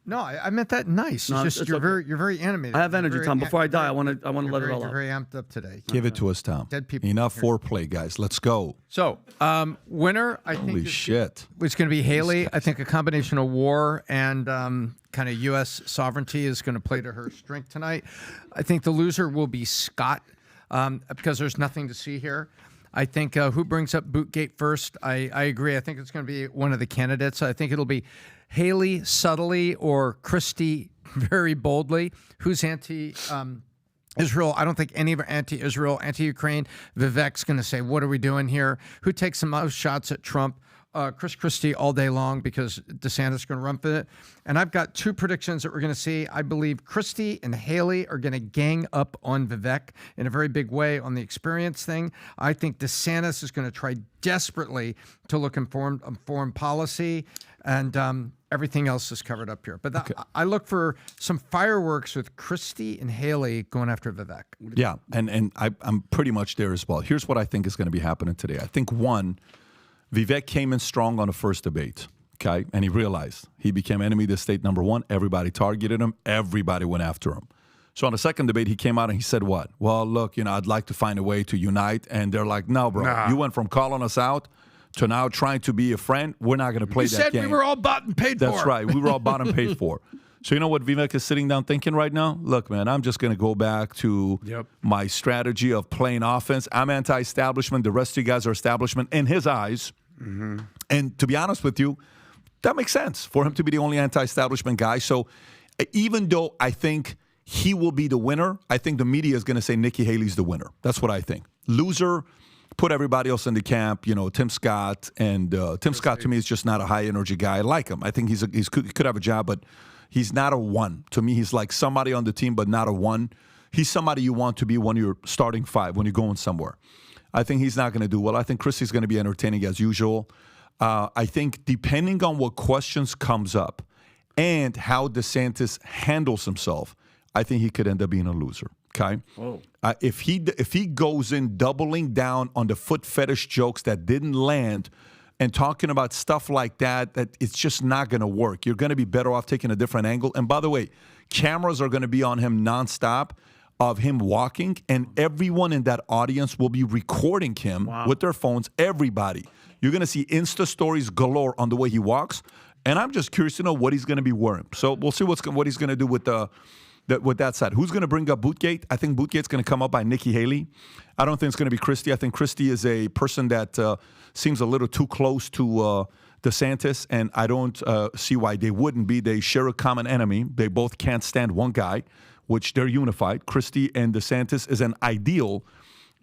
No, I meant that nice. No, It's just it's you're okay. very animated. I have energy, You're very Tom. Before I die, I you're want to let it all You're out. very amped up today. Give it to us, Tom. Dead people. Enough foreplay, guys. Let's go. So, winner, I think Holy shit. it's going to be Haley. I think a combination of war and kind of U.S. sovereignty is going to play to her strength tonight. I think the loser will be Scott because there's nothing to see here. I think who brings up Bootgate first? I agree. I think it's going to be one of the candidates. I think it'll be Haley subtly or Christie very boldly. Who's anti-Israel? I don't think any of are anti-Israel, anti-Ukraine. Vivek's going to say, what are we doing here? Who takes the most shots at Trump? Chris Christie all day long because DeSantis is going to run for it. And I've got two predictions that we're going to see. I believe Christie and Haley are going to gang up on Vivek in a very big way on the experience thing. I think DeSantis is going to try desperately to look informed on foreign policy, and everything else is covered up here. But I look for some fireworks with Christie and Haley going after Vivek. Yeah, and I'm pretty much there as well. Here's what I think is going to be happening today. I think, one, Vivek came in strong on the first debate, okay? And he realized he became enemy of the state number one. Everybody targeted him. Everybody went after him. So on the second debate, he came out and he said what? Well, look, I'd like to find a way to unite. And they're like, no, bro. Nah. You went from calling us out to now trying to be a friend. We're not going to play You that said game. we were all bought and paid for. That's right. We were all bought and paid for. So you know what Vivek is sitting down thinking right now? Look, man, I'm just going to go back to my strategy of playing offense. I'm anti-establishment. The rest of you guys are establishment in his eyes. Mm-hmm. And to be honest with you, that makes sense for him to be the only anti-establishment guy. So even though I think he will be the winner, I think the media is going to say Nikki Haley's the winner. That's what I think. Loser, put everybody else in the camp, Tim Scott. And Tim Scott, to me, is just not a high-energy guy. I like him. I think he could have a job, but he's not a one. To me, he's like somebody on the team, but not a one. He's somebody you want to be when you're starting five, when you're going somewhere. I think he's not going to do well. I think Christie's going to be entertaining as usual. I think depending on what questions comes up and how DeSantis handles himself, I think he could end up being a loser. Okay. If he goes in doubling down on the foot fetish jokes that didn't land and talking about stuff like that it's just not going to work. You're going to be better off taking a different angle. And by the way, cameras are going to be on him nonstop of him walking, and everyone in that audience will be recording him with their phones. Everybody. You're going to see Insta stories galore on the way he walks, and I'm just curious to know what he's going to be wearing. So we'll see what he's going to do with that side. Who's going to bring up Bootgate? I think Bootgate's going to come up by Nikki Haley. I don't think it's going to be Christie. I think Christie is a person that seems a little too close to DeSantis, and I don't see why they wouldn't be. They share a common enemy. They both can't stand one guy, which they're unified. Christie and DeSantis is an ideal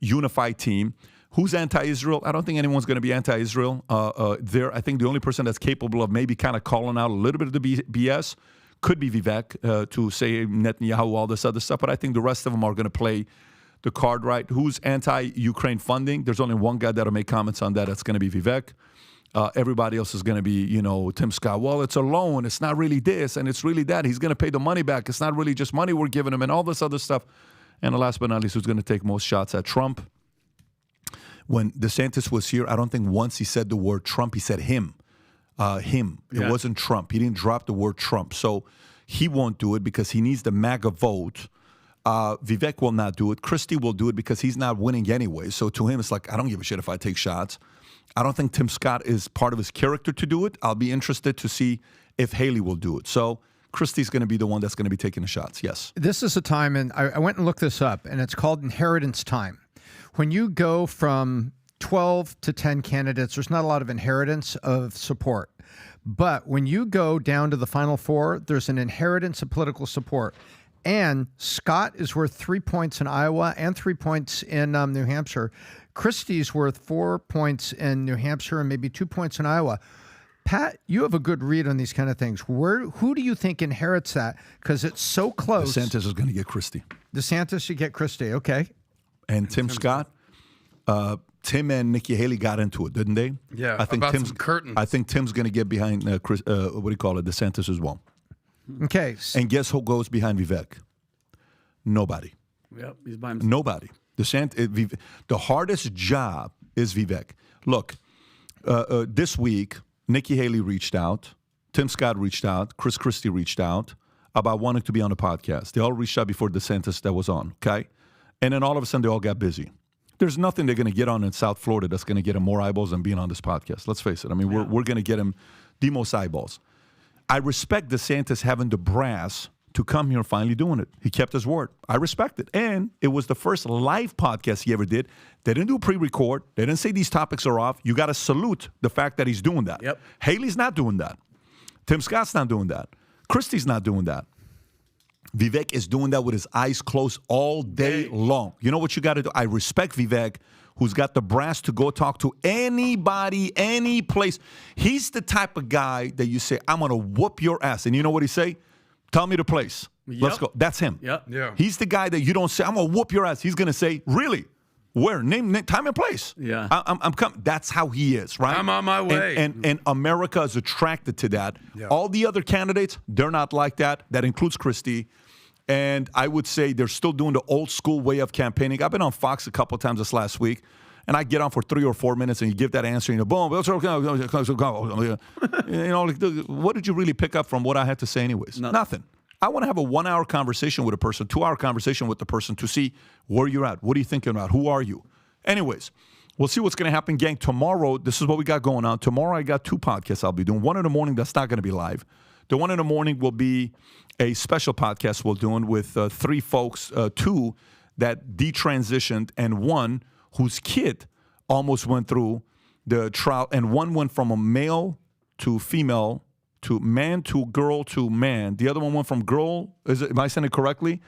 unified team. Who's anti-Israel? I don't think anyone's going to be anti-Israel there. I think the only person that's capable of maybe kind of calling out a little bit of the BS could be Vivek to say Netanyahu, all this other stuff. But I think the rest of them are going to play the card right. Who's anti-Ukraine funding? There's only one guy that'll make comments on that. That's going to be Vivek. Everybody else is going to be, Tim Scott. Well, it's a loan. It's not really this, and it's really that. He's going to pay the money back. It's not really just money we're giving him and all this other stuff. And last but not least, who's going to take most shots at Trump? When DeSantis was here, I don't think once he said the word Trump. He said him. Him. It wasn't Trump. He didn't drop the word Trump. So he won't do it because he needs the MAGA vote. Vivek will not do it. Christie will do it because he's not winning anyway. So to him, it's like, I don't give a shit if I take shots. I don't think Tim Scott is part of his character to do it. I'll be interested to see if Haley will do it. So Christie's going to be the one that's going to be taking the shots. Yes. This is a time, and I went and looked this up, and it's called inheritance time. When you go from 12 to 10 candidates, there's not a lot of inheritance of support. But when you go down to the final four, there's an inheritance of political support. And Scott is worth 3 points in Iowa and 3 points in New Hampshire. Christie's worth 4 points in New Hampshire and maybe 2 points in Iowa. Pat, you have a good read on these kind of things. Who do you think inherits that? Because it's so close. DeSantis is going to get Christie. DeSantis should get Christie. Okay. And Tim Scott. Tim and Nikki Haley got into it, didn't they? Yeah. I think about Tim's some curtains. I think Tim's going to get behind DeSantis as well. Okay. And guess who goes behind Vivek? Nobody. Yep, he's by himself. Nobody. The hardest job is Vivek. Look, this week, Nikki Haley reached out. Tim Scott reached out. Chris Christie reached out about wanting to be on the podcast. They all reached out before DeSantis that was on, okay? And then all of a sudden, they all got busy. There's nothing they're going to get on in South Florida that's going to get them more eyeballs than being on this podcast. Let's face it. I mean, we're going to get him the most eyeballs. I respect DeSantis having the brass to come here and finally doing it. He kept his word. I respect it. And it was the first live podcast he ever did. They didn't do a pre-record. They didn't say these topics are off. You got to salute the fact that he's doing that. Yep. Haley's not doing that. Tim Scott's not doing that. Christie's not doing that. Vivek is doing that with his eyes closed all day long. You know what you got to do? I respect Vivek, who's got the brass to go talk to anybody, any place. He's the type of guy that you say, I'm going to whoop your ass. And you know what he say? Tell me the place. Let's go. That's him. Yep. Yeah. He's the guy that you don't say, I'm going to whoop your ass. He's going to say, really? Where? Name, time, and place. Yeah. I'm coming. That's how he is, right? I'm on my way. And America is attracted to that. Yeah. All the other candidates, they're not like that. That includes Christie. And I would say they're still doing the old school way of campaigning. I've been on Fox a couple of times this last week, and I get on for 3 or 4 minutes, and you give that answer, and you boom, what did you really pick up from what I had to say anyways? Nothing. I want to have a 1 hour conversation with a person, 2 hour conversation with the person to see where you're at. What are you thinking about? Who are you? Anyways, we'll see what's going to happen, gang. Tomorrow, this is what we got going on. Tomorrow, I got 2 podcasts I'll be doing. One in the morning that's not going to be live. The one in the morning will be a special podcast we're doing with 3 folks, 2 that detransitioned and 1 whose kid almost went through the trial, and 1 went from a male to female to man to girl to man. The other one went from girl, am I saying it correctly?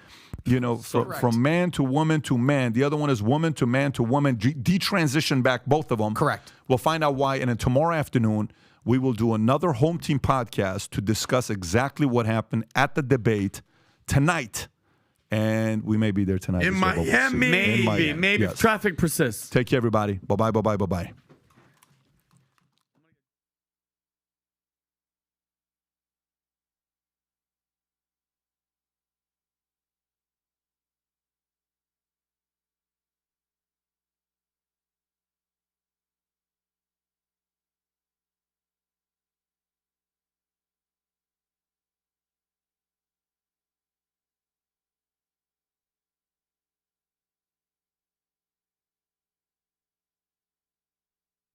You know, from man to woman to man. The other one is woman to man to woman. Detransition back, both of them. Correct. We'll find out why. And then tomorrow afternoon, we will do another home team podcast to discuss exactly what happened at the debate tonight. And we may be there tonight. In Miami. Maybe yes. if traffic persists. Take care, everybody. Bye-bye, bye-bye, bye-bye.